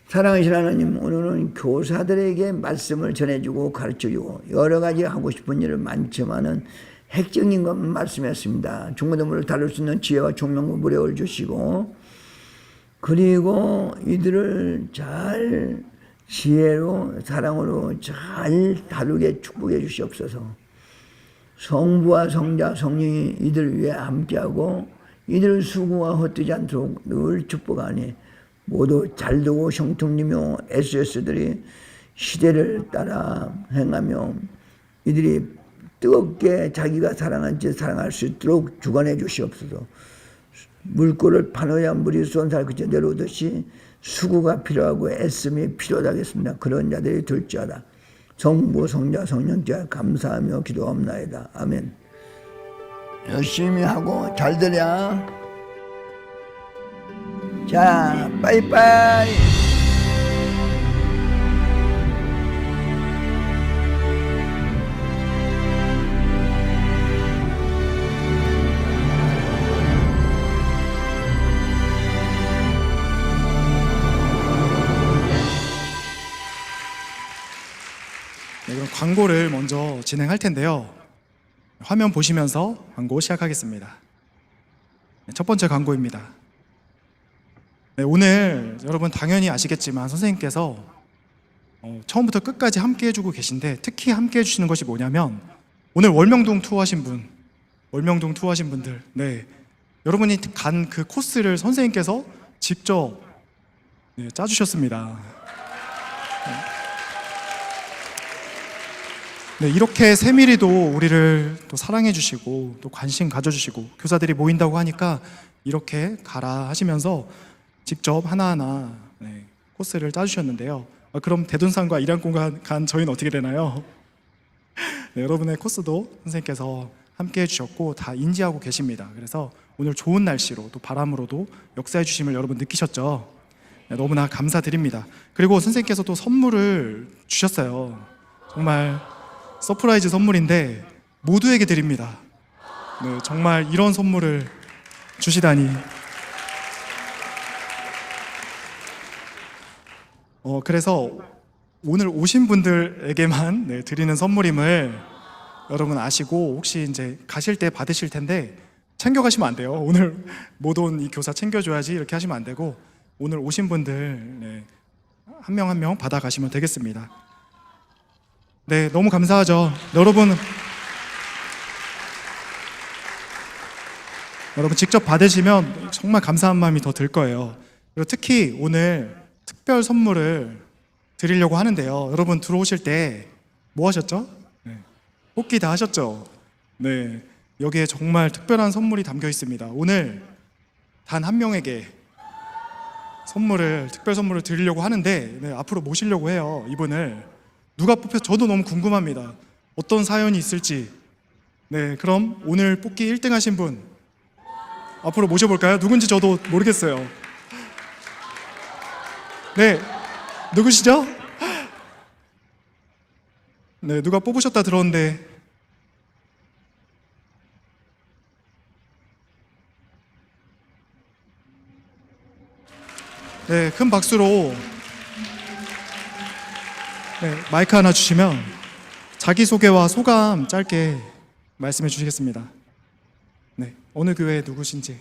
사랑하신 하나님, 오늘은 교사들에게 말씀을 전해주고 가르쳐주고 여러 가지 하고 싶은 일은 많지만은 핵심인 것만 말씀했습니다. 중고등부를 다룰 수 있는 지혜와 총명과 무력을 주시고, 그리고 이들을 잘 지혜로 사랑으로 잘 다루게 축복해 주시옵소서. 성부와 성자 성령이 이들을 위해 함께하고 이들을 수고와 헛되지 않도록 늘 축복하니 모두 잘되고 형통이며 SS들이 시대를 따라 행하며 이들이 뜨겁게 자기가 사랑한 채 사랑할 수 있도록 주관해 주시옵소서. 물꼬를 파놓아야 물이 쏜살 그쳐 내려오듯이 수고가 필요하고 애씀이 필요하겠습니다. 그런 자들이 될지어다. 성부 성자 성령께 감사하며 기도합나이다. 아멘. 열심히 하고 잘 들려. 자, 빠이빠이. 네, 그럼 광고를 먼저 진행할 텐데요. 화면 보시면서 광고 시작하겠습니다. 네, 첫 번째 광고입니다. 네, 오늘 여러분 당연히 아시겠지만 선생님께서 처음부터 끝까지 함께 해주고 계신데 특히 함께 해주시는 것이 뭐냐면 오늘 월명동 투어하신 분들, 네, 여러분이 간 그 코스를 선생님께서 직접 짜주셨습니다. 네, 이렇게 세밀히도 우리를 또 사랑해 주시고 또 관심 가져주시고 교사들이 모인다고 하니까 이렇게 가라 하시면서 직접 하나하나 코스를 짜주셨는데요. 그럼 대둔산과 일양공간 간 저희는 어떻게 되나요? 네, 여러분의 코스도 선생님께서 함께 해주셨고 다 인지하고 계십니다. 그래서 오늘 좋은 날씨로 또 바람으로도 역사해 주심을 여러분 느끼셨죠? 네, 너무나 감사드립니다. 그리고 선생님께서 또 선물을 주셨어요. 정말 서프라이즈 선물인데 모두에게 드립니다. 네, 정말 이런 선물을 주시다니. 그래서 오늘 오신 분들에게만 네, 드리는 선물임을 여러분 아시고 혹시 이제 가실 때 받으실 텐데 챙겨가시면 안 돼요. 오늘 못 온 이 교사 챙겨줘야지 이렇게 하시면 안 되고 오늘 오신 분들 네, 한 명 한 명 받아가시면 되겠습니다. 네, 너무 감사하죠. 여러분 직접 받으시면 정말 감사한 마음이 더 들 거예요. 그리고 특히 오늘 특별 선물을 드리려고 하는데요. 여러분 들어오실 때 뭐 하셨죠? 네, 뽑기 다 하셨죠? 네, 여기에 정말 특별한 선물이 담겨 있습니다. 오늘 단 한 명에게 특별 선물을 드리려고 하는데 네, 앞으로 모시려고 해요. 이분을 누가 뽑혀 저도 너무 궁금합니다. 어떤 사연이 있을지. 네, 그럼 오늘 뽑기 1등 하신 분 앞으로 모셔볼까요? 누군지 저도 모르겠어요. 네, 누구시죠? 네, 누가 뽑으셨다 들었는데 네, 큰 박수로 네, 마이크 하나 주시면 자기소개와 소감 짧게 말씀해 주시겠습니다. 네, 어느 교회 누구신지.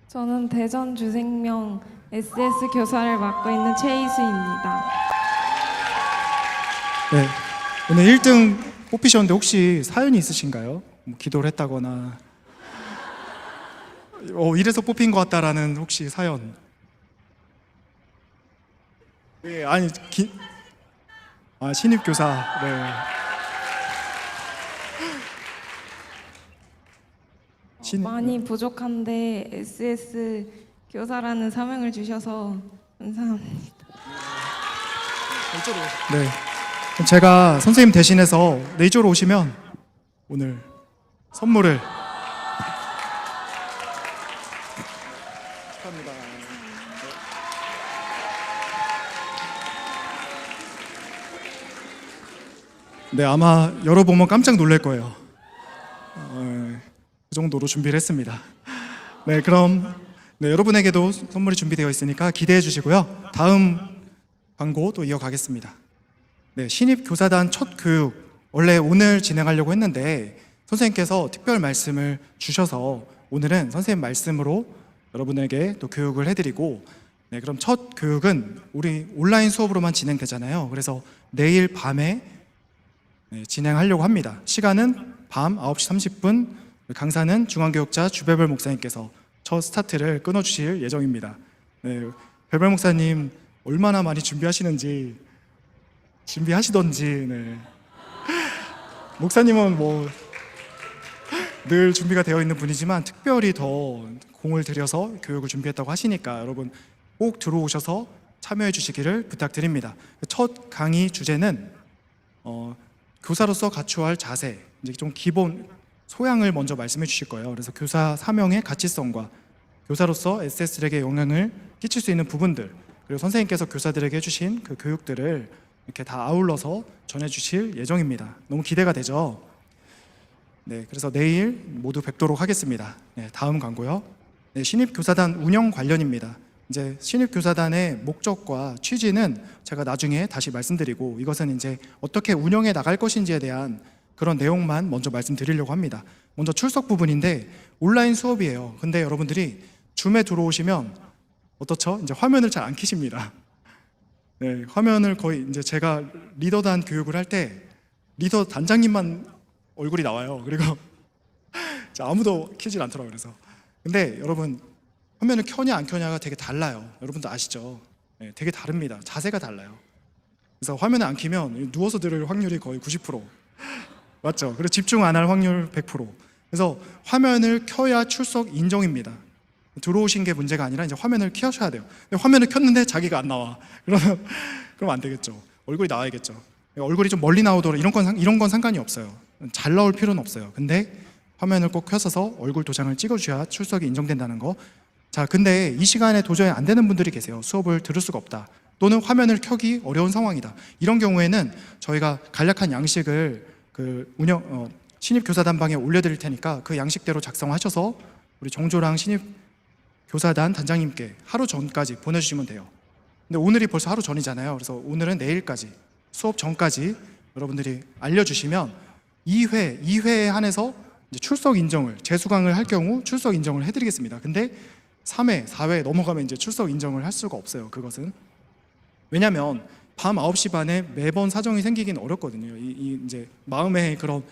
저는 대전 주생명 SS 교사를 맡고 있는 최희수입니다. 네, 오늘 1등 뽑히셨는데 혹시 사연이 있으신가요? 뭐 기도를 했다거나 이래서 뽑힌 것 같다라는 혹시 사연? 네, 아니 신입 교사. 네. 많이 부족한데 SS 교사라는 사명을 주셔서 감사합니다. 네. 그럼 제가 선생님 대신해서 이쪽으로 오시면 오늘 선물을 축하합니다. 네, 아마 열어보면 깜짝 놀랄 거예요. 그 정도로 준비를 했습니다. 네, 그럼 네, 여러분에게도 선물이 준비되어 있으니까 기대해 주시고요. 다음 광고 또 이어가겠습니다. 네, 신입 교사단 첫 교육 원래 오늘 진행하려고 했는데 선생님께서 특별 말씀을 주셔서 오늘은 선생님 말씀으로 여러분에게 또 교육을 해드리고 네, 그럼 첫 교육은 우리 온라인 수업으로만 진행되잖아요. 그래서 내일 밤에 네, 진행하려고 합니다. 시간은 밤 9시 30분, 강사는 중앙교육자 주배별 목사님께서 첫 스타트를 끊어주실 예정입니다. 네, 배별 목사님 얼마나 많이 준비하시던지 네. 목사님은 뭐 늘 준비가 되어 있는 분이지만 특별히 더 공을 들여서 교육을 준비했다고 하시니까 여러분 꼭 들어오셔서 참여해 주시기를 부탁드립니다. 첫 강의 주제는 교사로서 갖추어야 할 자세, 이제 좀 기본 소양을 먼저 말씀해 주실 거예요. 그래서 교사 사명의 가치성과 교사로서 SS들에게 영향을 끼칠 수 있는 부분들, 그리고 선생님께서 교사들에게 해주신 그 교육들을 이렇게 다 아울러서 전해 주실 예정입니다. 너무 기대가 되죠? 네, 그래서 내일 모두 뵙도록 하겠습니다. 네, 다음 광고요. 네, 신입교사단 운영 관련입니다. 이제 신입교사단의 목적과 취지는 제가 나중에 다시 말씀드리고 이것은 이제 어떻게 운영해 나갈 것인지에 대한 그런 내용만 먼저 말씀드리려고 합니다. 먼저 출석 부분인데 온라인 수업이에요. 근데 여러분들이 줌에 들어오시면 어떻죠? 이제 화면을 잘 안 켜십니다. 네, 화면을 거의 이제 제가 리더단 교육을 할 때 리더 단장님만 얼굴이 나와요. 그리고 아무도 켜질 않더라고요. 그래서 근데 여러분 화면을 켜냐 안 켜냐가 되게 달라요. 여러분도 아시죠? 네, 되게 다릅니다. 자세가 달라요. 그래서 화면을 안 켜면 누워서 들을 확률이 거의 90%. 맞죠? 그리고 집중 안 할 확률 100%. 그래서 화면을 켜야 출석 인정입니다. 들어오신 게 문제가 아니라 이제 화면을 켜셔야 돼요. 근데 화면을 켰는데 자기가 안 나와. 그럼 안 되겠죠. 얼굴이 나와야겠죠. 얼굴이 좀 멀리 나오도록 이런 건 상관이 없어요. 잘 나올 필요는 없어요. 근데 화면을 꼭 켜서서 얼굴 도장을 찍어주셔야 출석이 인정된다는 거. 자, 근데 이 시간에 도저히 안 되는 분들이 계세요. 수업을 들을 수가 없다. 또는 화면을 켜기 어려운 상황이다. 이런 경우에는 저희가 간략한 양식을 신입 교사단방에 올려드릴 테니까 그 양식대로 작성하셔서 우리 정조랑 신입 교사단 단장님께 하루 전까지 보내주시면 돼요. 근데 오늘이 벌써 하루 전이잖아요. 그래서 오늘은 내일까지, 수업 전까지 여러분들이 알려주시면 2회에 한해서 이제 출석 인정을, 재수강을 할 경우 출석 인정을 해드리겠습니다. 근데 3회, 4회 넘어가면 이제 출석 인정을 할 수가 없어요. 그것은. 왜냐면 밤 9시 반에 매번 사정이 생기긴 어렵거든요. 이제 마음의 그런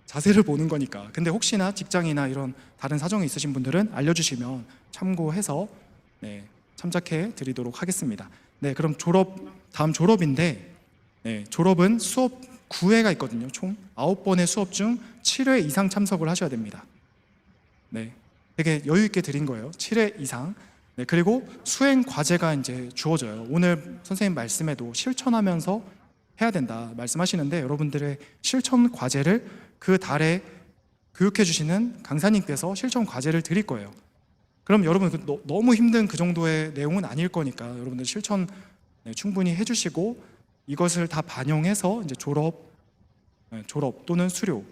자세를 보는 거니까. 근데 혹시나 직장이나 이런 다른 사정이 있으신 분들은 알려주시면 참고해서 네, 참작해 드리도록 하겠습니다. 네, 그럼 다음 졸업인데, 네, 졸업은 수업 9회가 있거든요. 총 9번의 수업 중 7회 이상 참석을 하셔야 됩니다. 네, 되게 여유 있게 드린 거예요. 7회 이상. 네, 그리고 수행 과제가 이제 주어져요. 오늘 선생님 말씀에도 실천하면서 해야 된다 말씀하시는데, 여러분들의 실천 과제를 그 달에 교육해 주시는 강사님께서 실천 과제를 드릴 거예요. 그럼 여러분 너무 힘든 그 정도의 내용은 아닐 거니까 여러분들 실천 충분히 해주시고, 이것을 다 반영해서 이제 졸업 또는 수료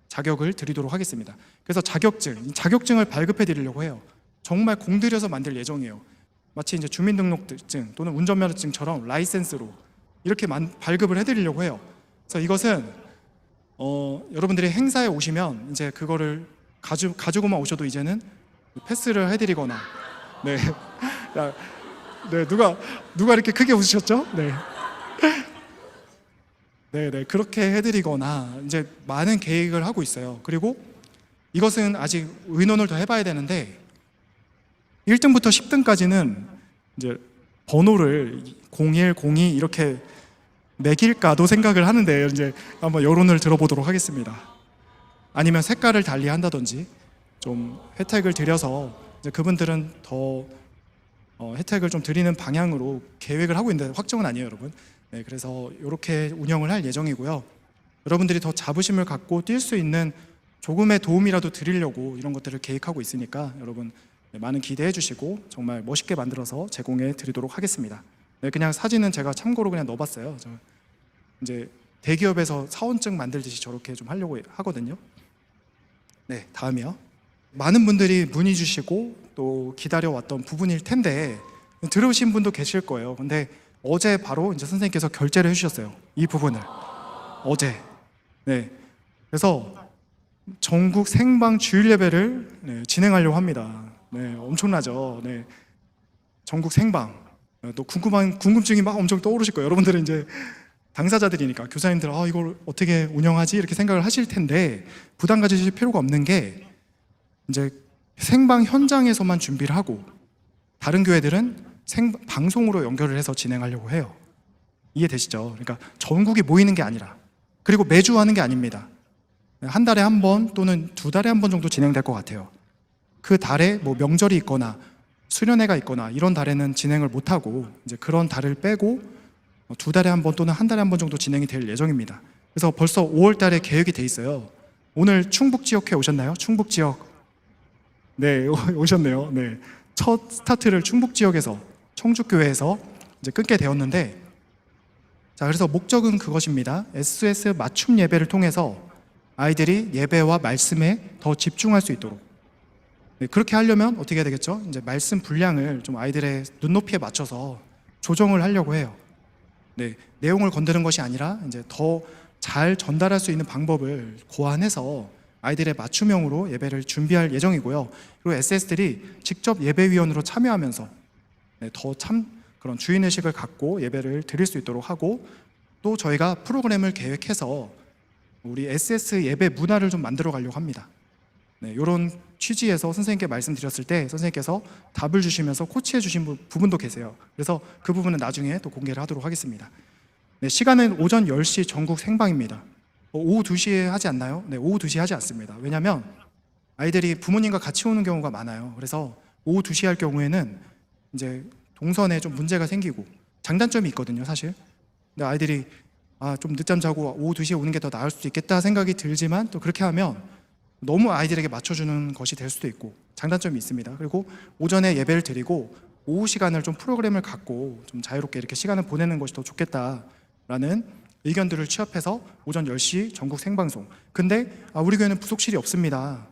자격을 드리도록 하겠습니다. 그래서 자격증을 발급해 드리려고 해요. 정말 공들여서 만들 예정이에요. 마치 이제 주민등록증 또는 운전면허증처럼 라이센스로 이렇게 발급을 해드리려고 해요. 그래서 이것은 여러분들이 행사에 오시면 이제 그거를 가지고만 오셔도 이제는 패스를 해드리거나, 네, 네, 누가 이렇게 크게 웃으셨죠? 네. 네, 그렇게 해드리거나 이제 많은 계획을 하고 있어요. 그리고 이것은 아직 의논을 더 해봐야 되는데, 1등부터 10등까지는 이제 번호를 01, 02 이렇게 매길까도 생각을 하는데, 이제 한번 여론을 들어보도록 하겠습니다. 아니면 색깔을 달리 한다든지 좀 혜택을 드려서 이제 그분들은 더 혜택을 좀 드리는 방향으로 계획을 하고 있는데 확정은 아니에요, 여러분. 네, 그래서 이렇게 운영을 할 예정이고요. 여러분들이 더 자부심을 갖고 뛸 수 있는 조금의 도움이라도 드리려고 이런 것들을 계획하고 있으니까 여러분 많은 기대해 주시고 정말 멋있게 만들어서 제공해 드리도록 하겠습니다. 네, 그냥 사진은 제가 참고로 그냥 넣어봤어요. 저 이제 대기업에서 사원증 만들듯이 저렇게 좀 하려고 하거든요. 네, 다음이요. 많은 분들이 문의 주시고 또 기다려왔던 부분일 텐데 들으신 분도 계실 거예요. 근데 어제 바로 이제 선생님께서 결제를 해주셨어요. 이 부분을 어제. 네, 그래서 전국 생방 주일 예배를 진행하려고 합니다. 네, 엄청나죠. 네, 전국 생방. 또 궁금증이 막 엄청 떠오르실 거예요. 여러분들은 이제 당사자들이니까 교사님들 이걸 어떻게 운영하지 이렇게 생각을 하실 텐데 부담 가지실 필요가 없는 게 이제 생방 현장에서만 준비를 하고 다른 교회들은 방송으로 연결을 해서 진행하려고 해요. 이해되시죠? 그러니까 전국이 모이는 게 아니라, 그리고 매주 하는 게 아닙니다. 한 달에 한 번 또는 두 달에 한 번 정도 진행될 것 같아요. 그 달에 뭐 명절이 있거나 수련회가 있거나 이런 달에는 진행을 못하고 이제 그런 달을 빼고 두 달에 한 번 또는 한 달에 한 번 정도 진행이 될 예정입니다. 그래서 벌써 5월 달에 계획이 돼 있어요. 오늘 충북 지역회 오셨나요? 충북 지역. 네, 오셨네요. 네. 첫 스타트를 충북 지역에서 청주교회에서 이제 끊게 되었는데, 자, 그래서 목적은 그것입니다. SOS 맞춤 예배를 통해서 아이들이 예배와 말씀에 더 집중할 수 있도록. 네, 그렇게 하려면 어떻게 해야 되겠죠? 이제 말씀 분량을 좀 아이들의 눈높이에 맞춰서 조정을 하려고 해요. 네, 내용을 건드는 것이 아니라 이제 더 잘 전달할 수 있는 방법을 고안해서 아이들의 맞춤형으로 예배를 준비할 예정이고요. 그리고 SS들이 직접 예배위원으로 참여하면서 더 그런 주인의식을 갖고 예배를 드릴 수 있도록 하고, 또 저희가 프로그램을 계획해서 우리 SS 예배 문화를 좀 만들어 가려고 합니다. 네, 이런 취지에서 선생님께 말씀드렸을 때 선생님께서 답을 주시면서 코치해 주신 부분도 계세요. 그래서 그 부분은 나중에 또 공개를 하도록 하겠습니다. 네, 시간은 오전 10시 전국 생방입니다. 오후 2시에 하지 않나요? 네, 오후 2시에 하지 않습니다. 왜냐하면 아이들이 부모님과 같이 오는 경우가 많아요. 그래서 오후 2시에 할 경우에는 이제 동선에 좀 문제가 생기고 장단점이 있거든요, 사실. 근데 아이들이 좀 늦잠 자고 오후 2시에 오는 게 더 나을 수도 있겠다 생각이 들지만 또 그렇게 하면 너무 아이들에게 맞춰주는 것이 될 수도 있고 장단점이 있습니다. 그리고 오전에 예배를 드리고 오후 시간을 좀 프로그램을 갖고 좀 자유롭게 이렇게 시간을 보내는 것이 더 좋겠다라는 의견들을 취합해서 오전 10시 전국 생방송. 근데 우리 교회는 부속실이 없습니다.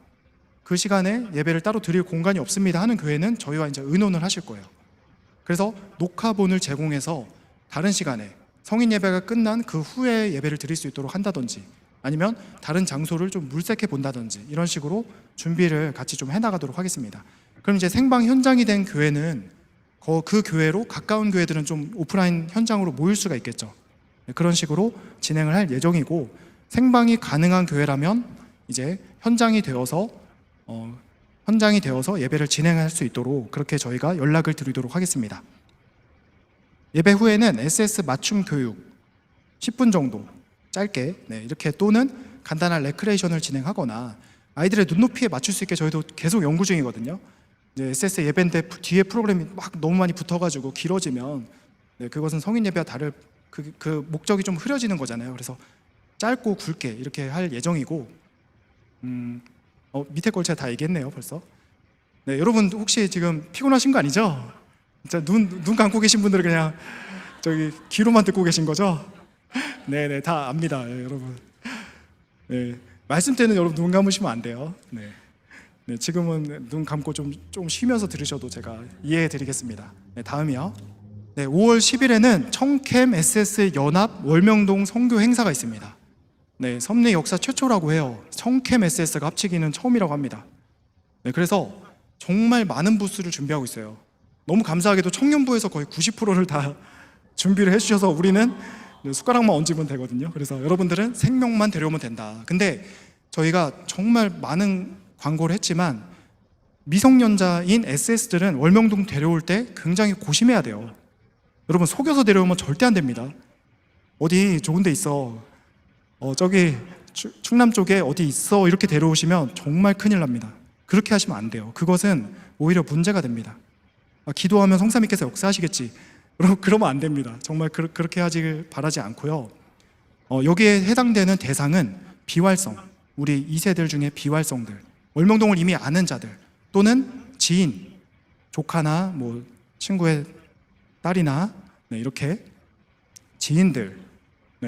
그 시간에 예배를 따로 드릴 공간이 없습니다 하는 교회는 저희와 이제 의논을 하실 거예요. 그래서 녹화본을 제공해서 다른 시간에 성인 예배가 끝난 그 후에 예배를 드릴 수 있도록 한다든지 아니면 다른 장소를 좀 물색해 본다든지 이런 식으로 준비를 같이 좀 해나가도록 하겠습니다. 그럼 이제 생방 현장이 된 교회는 그 교회로 가까운 교회들은 좀 오프라인 현장으로 모일 수가 있겠죠. 그런 식으로 진행을 할 예정이고 생방이 가능한 교회라면 이제 현장이 되어서 예배를 진행할 수 있도록 그렇게 저희가 연락을 드리도록 하겠습니다. 예배 후에는 SS 맞춤 교육 10분 정도 짧게 이렇게 또는 간단한 레크레이션을 진행하거나 아이들의 눈높이에 맞출 수 있게 저희도 계속 연구 중이거든요. SS 예배인데 뒤에 프로그램이 막 너무 많이 붙어가지고 길어지면 그것은 성인 예배와 다를 그 목적이 좀 흐려지는 거잖아요. 그래서 짧고 굵게 이렇게 할 예정이고 밑에 걸 제가 다 얘기했네요 벌써. 네, 여러분 혹시 지금 피곤하신 거 아니죠? 진짜 눈 감고 계신 분들은 그냥 저기 귀로만 듣고 계신 거죠? 네네 다 압니다. 여러분. 네, 말씀 때는 여러분 눈 감으시면 안 돼요. 네, 지금은 눈 감고 좀 쉬면서 들으셔도 제가 이해해 드리겠습니다. 네, 다음이요. 네, 5월 10일에는 청캠 SS 연합 월명동 선교 행사가 있습니다. 네, 섭리 역사 최초라고 해요. 청캠 SS가 합치기는 처음이라고 합니다. 네, 그래서 정말 많은 부스를 준비하고 있어요. 너무 감사하게도 청년부에서 거의 90%를 다 준비를 해주셔서 우리는 숟가락만 얹으면 되거든요. 그래서 여러분들은 생명만 데려오면 된다. 근데 저희가 정말 많은 광고를 했지만 미성년자인 SS들은 월명동 데려올 때 굉장히 고심해야 돼요. 여러분 속여서 데려오면 절대 안 됩니다. 어디 좋은 데 있어, 저기 충남 쪽에 어디 있어 이렇게 데려오시면 정말 큰일 납니다. 그렇게 하시면 안 돼요. 그것은 오히려 문제가 됩니다. 기도하면 성삼위께서 역사하시겠지, 그러면 안 됩니다. 정말 그렇게 하길 바라지 않고요. 여기에 해당되는 대상은 비활성, 우리 2세들 중에 비활성들, 월명동을 이미 아는 자들 또는 지인, 조카나 뭐 친구의 딸이나 이렇게 지인들,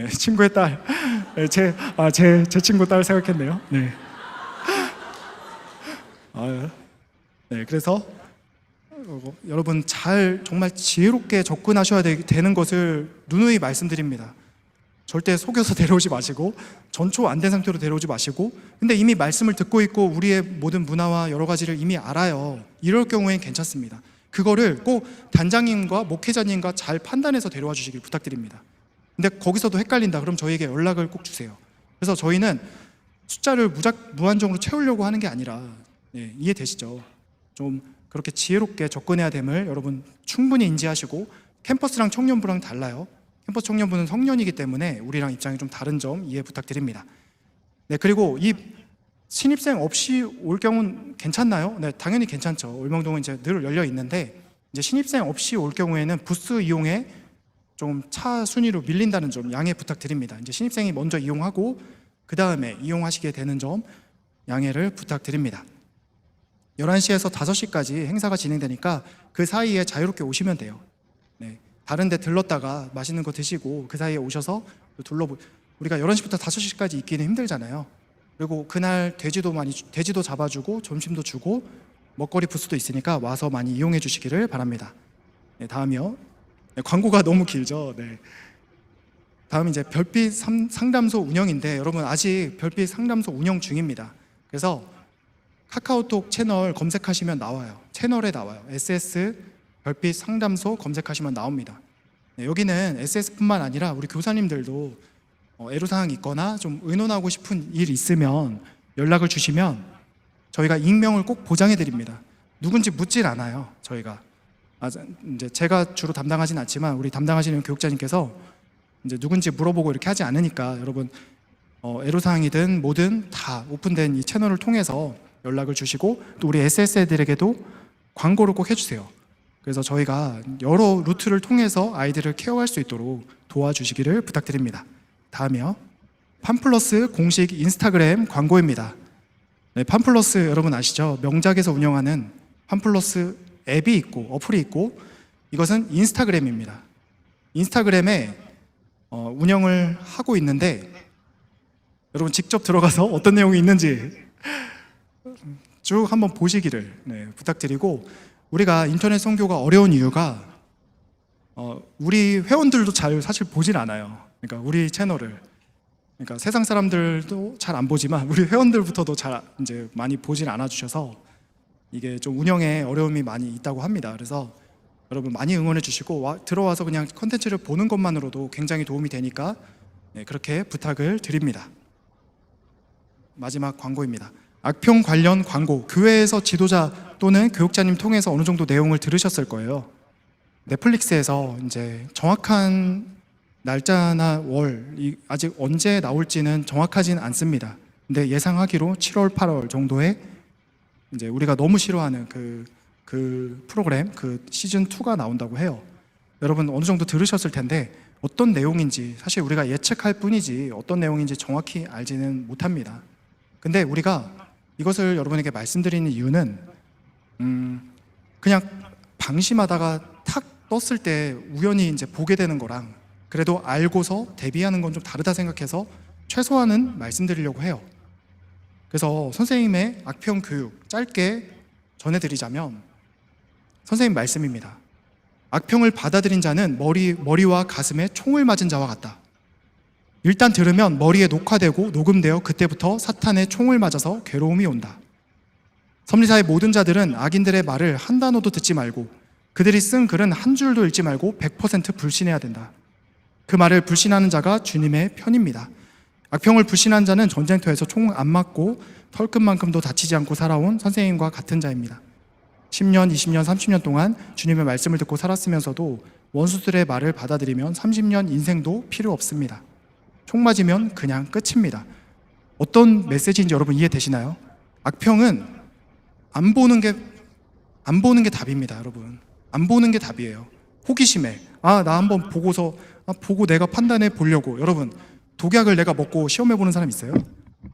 친구의 딸, 제 친구 딸 생각했네요. 그래서 여러분 정말 지혜롭게 접근하셔야 되는 것을 누누이 말씀드립니다. 절대 속여서 데려오지 마시고 전초 안 된 상태로 데려오지 마시고, 근데 이미 말씀을 듣고 있고 우리의 모든 문화와 여러 가지를 이미 알아요. 이럴 경우엔 괜찮습니다. 그거를 꼭 단장님과 목회자님과 잘 판단해서 데려와 주시길 부탁드립니다. 근데 거기서도 헷갈린다 그럼 저희에게 연락을 꼭 주세요. 그래서 저희는 숫자를 무한정으로 채우려고 하는 게 아니라, 이해되시죠? 좀 그렇게 지혜롭게 접근해야 됨을 여러분 충분히 인지하시고, 캠퍼스랑 청년부랑 달라요. 캠퍼스 청년부는 성년이기 때문에 우리랑 입장이 좀 다른 점 이해 부탁드립니다. 그리고 이 신입생 없이 올 경우는 괜찮나요? 당연히 괜찮죠. 월명동은 이제 늘 열려 있는데 이제 신입생 없이 올 경우에는 부스 이용에 좀 차 순위로 밀린다는 점 양해 부탁드립니다. 이제 신입생이 먼저 이용하고 그 다음에 이용하시게 되는 점 양해를 부탁드립니다. 11시에서 5시까지 행사가 진행되니까 그 사이에 자유롭게 오시면 돼요. 다른 데 들렀다가 맛있는 거 드시고 그 사이에 오셔서 우리가 11시부터 5시까지 있기는 힘들잖아요. 그리고 그날 돼지도 잡아주고 점심도 주고 먹거리 부스도 있으니까 와서 많이 이용해 주시기를 바랍니다. 다음이요. 광고가 너무 길죠. 다음 이제 별빛 상담소 운영인데, 여러분 아직 별빛 상담소 운영 중입니다. 그래서 카카오톡 채널 검색하시면 나와요. 채널에 나와요. SS 별빛 상담소 검색하시면 나옵니다. 여기는 SS뿐만 아니라 우리 교사님들도 애로사항이 있거나 좀 의논하고 싶은 일 있으면 연락을 주시면 저희가 익명을 꼭 보장해 드립니다. 누군지 묻질 않아요. 저희가 이제 제가 주로 담당하진 않지만 우리 담당하시는 교육자님께서 이제 누군지 물어보고 이렇게 하지 않으니까 여러분 애로사항이든 뭐든 다 오픈된 이 채널을 통해서 연락을 주시고, 또 우리 SS 애들에게도 광고를 꼭 해주세요. 그래서 저희가 여러 루트를 통해서 아이들을 케어할 수 있도록 도와주시기를 부탁드립니다. 다음이요. 팜플러스 공식 인스타그램 광고입니다. 네, 팜플러스 여러분 아시죠? 명작에서 운영하는 팜플러스 앱이 있고 어플이 있고 이것은 인스타그램입니다. 인스타그램에 운영을 하고 있는데 여러분 직접 들어가서 어떤 내용이 있는지 쭉 한번 보시기를 부탁드리고, 우리가 인터넷 선교가 어려운 이유가 우리 회원들도 잘 사실 보질 않아요. 그러니까 우리 채널을, 그러니까 세상 사람들도 잘 안 보지만 우리 회원들부터도 잘 이제 많이 보질 않아 주셔서 이게 좀 운영에 어려움이 많이 있다고 합니다. 그래서 여러분 많이 응원해 주시고 들어와서 그냥 컨텐츠를 보는 것만으로도 굉장히 도움이 되니까 그렇게 부탁을 드립니다. 마지막 광고입니다. 악평 관련 광고. 교회에서 지도자 또는 교육자님 통해서 어느 정도 내용을 들으셨을 거예요. 넷플릭스에서 이제 정확한 날짜나 아직 언제 나올지는 정확하진 않습니다. 근데 예상하기로 7월, 8월 정도에 이제 우리가 너무 싫어하는 그 프로그램, 그 시즌 2가 나온다고 해요. 여러분 어느 정도 들으셨을 텐데 어떤 내용인지 사실 우리가 예측할 뿐이지 어떤 내용인지 정확히 알지는 못합니다. 근데 우리가 이것을 여러분에게 말씀드리는 이유는 그냥 방심하다가 탁 떴을 때 우연히 이제 보게 되는 거랑 그래도 알고서 대비하는 건 좀 다르다 생각해서 최소한은 말씀드리려고 해요. 그래서 선생님의 악평 교육 짧게 전해드리자면 선생님 말씀입니다. 악평을 받아들인 자는 머리와 가슴에 총을 맞은 자와 같다. 일단 들으면 머리에 녹화되고 녹음되어 그때부터 사탄의 총을 맞아서 괴로움이 온다. 섭리사의 모든 자들은 악인들의 말을 한 단어도 듣지 말고 그들이 쓴 글은 한 줄도 읽지 말고 100% 불신해야 된다. 그 말을 불신하는 자가 주님의 편입니다. 악평을 불신한 자는 전쟁터에서 총 안 맞고 털끝만큼도 다치지 않고 살아온 선생님과 같은 자입니다. 10년, 20년, 30년 동안 주님의 말씀을 듣고 살았으면서도 원수들의 말을 받아들이면 30년 인생도 필요 없습니다. 총 맞으면 그냥 끝입니다. 어떤 메시지인지 여러분 이해되시나요? 악평은 안 보는 게 답입니다, 여러분. 안 보는 게 답이에요. 호기심에 나 한번 보고 내가 판단해 보려고. 여러분 독약을 내가 먹고 시험해 보는 사람 있어요?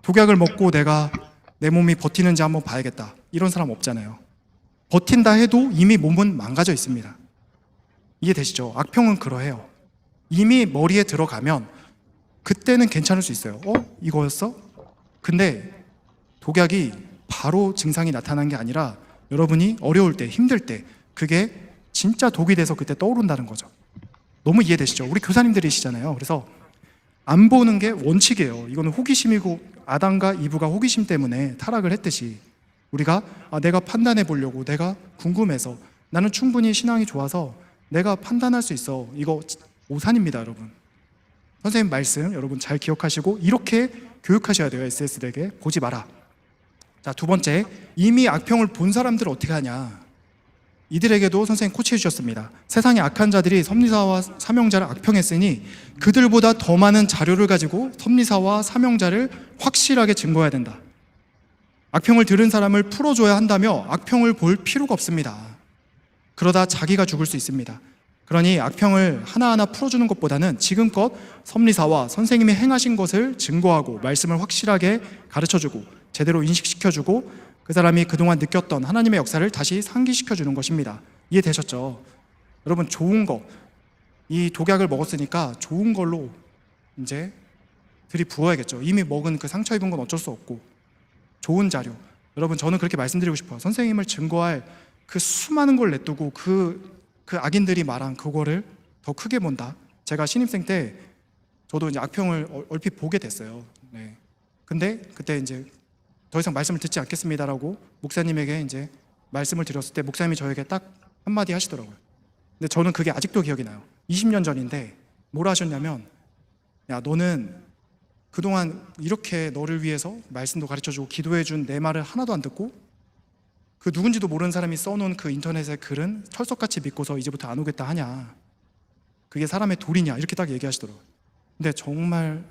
독약을 먹고 내가 내 몸이 버티는지 한번 봐야겠다 이런 사람 없잖아요. 버틴다 해도 이미 몸은 망가져 있습니다. 이해되시죠? 악평은 그러해요. 이미 머리에 들어가면 그때는 괜찮을 수 있어요. 이거였어? 근데 독약이 바로 증상이 나타난 게 아니라 여러분이 어려울 때, 힘들 때 그게 진짜 독이 돼서 그때 떠오른다는 거죠. 너무 이해되시죠? 우리 교사님들이시잖아요. 그래서 안 보는 게 원칙이에요. 이거는 호기심이고 아담과 이브가 호기심 때문에 타락을 했듯이 우리가 내가 판단해 보려고, 내가 궁금해서, 나는 충분히 신앙이 좋아서 내가 판단할 수 있어. 이거 오산입니다, 여러분. 선생님 말씀 여러분 잘 기억하시고 이렇게 교육하셔야 돼요. SS들에게 보지 마라. 자, 두 번째, 이미 악평을 본 사람들은 어떻게 하냐. 이들에게도 선생님 코치해 주셨습니다. 세상의 악한 자들이 섭리사와 사명자를 악평했으니 그들보다 더 많은 자료를 가지고 섭리사와 사명자를 확실하게 증거해야 된다. 악평을 들은 사람을 풀어줘야 한다며 악평을 볼 필요가 없습니다. 그러다 자기가 죽을 수 있습니다. 그러니 악평을 하나하나 풀어주는 것보다는 지금껏 섭리사와 선생님이 행하신 것을 증거하고 말씀을 확실하게 가르쳐주고 제대로 인식시켜주고 그 사람이 그동안 느꼈던 하나님의 역사를 다시 상기시켜주는 것입니다. 이해되셨죠? 여러분 좋은 거, 이 독약을 먹었으니까 좋은 걸로 이제 들이부어야겠죠. 이미 먹은 그 상처 입은 건 어쩔 수 없고 좋은 자료. 여러분 저는 그렇게 말씀드리고 싶어요. 선생님을 증거할 그 수많은 걸 냅두고 그 악인들이 말한 그거를 더 크게 본다. 제가 신입생 때 저도 이제 악평을 얼핏 보게 됐어요. 네. 근데 그때 이제 더 이상 말씀을 듣지 않겠습니다라고 목사님에게 이제 말씀을 드렸을 때 목사님이 저에게 딱 한마디 하시더라고요. 근데 저는 그게 아직도 기억이 나요. 20년 전인데 뭐라 하셨냐면, 야 너는 그동안 이렇게 너를 위해서 말씀도 가르쳐주고 기도해준 내 말을 하나도 안 듣고 그 누군지도 모르는 사람이 써놓은 그 인터넷의 글은 철석같이 믿고서 이제부터 안 오겠다 하냐, 그게 사람의 도리냐, 이렇게 딱 얘기하시더라고요. 근데 정말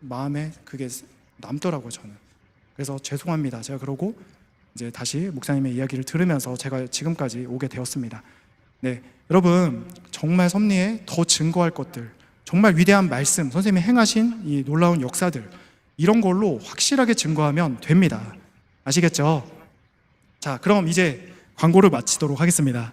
마음에 그게 남더라고요, 저는. 그래서 죄송합니다. 제가 그러고 이제 다시 목사님의 이야기를 들으면서 제가 지금까지 오게 되었습니다. 네, 여러분 정말 섭리에 더 증거할 것들, 정말 위대한 말씀, 선생님이 행하신 이 놀라운 역사들, 이런 걸로 확실하게 증거하면 됩니다. 아시겠죠? 자, 그럼 이제 광고를 마치도록 하겠습니다.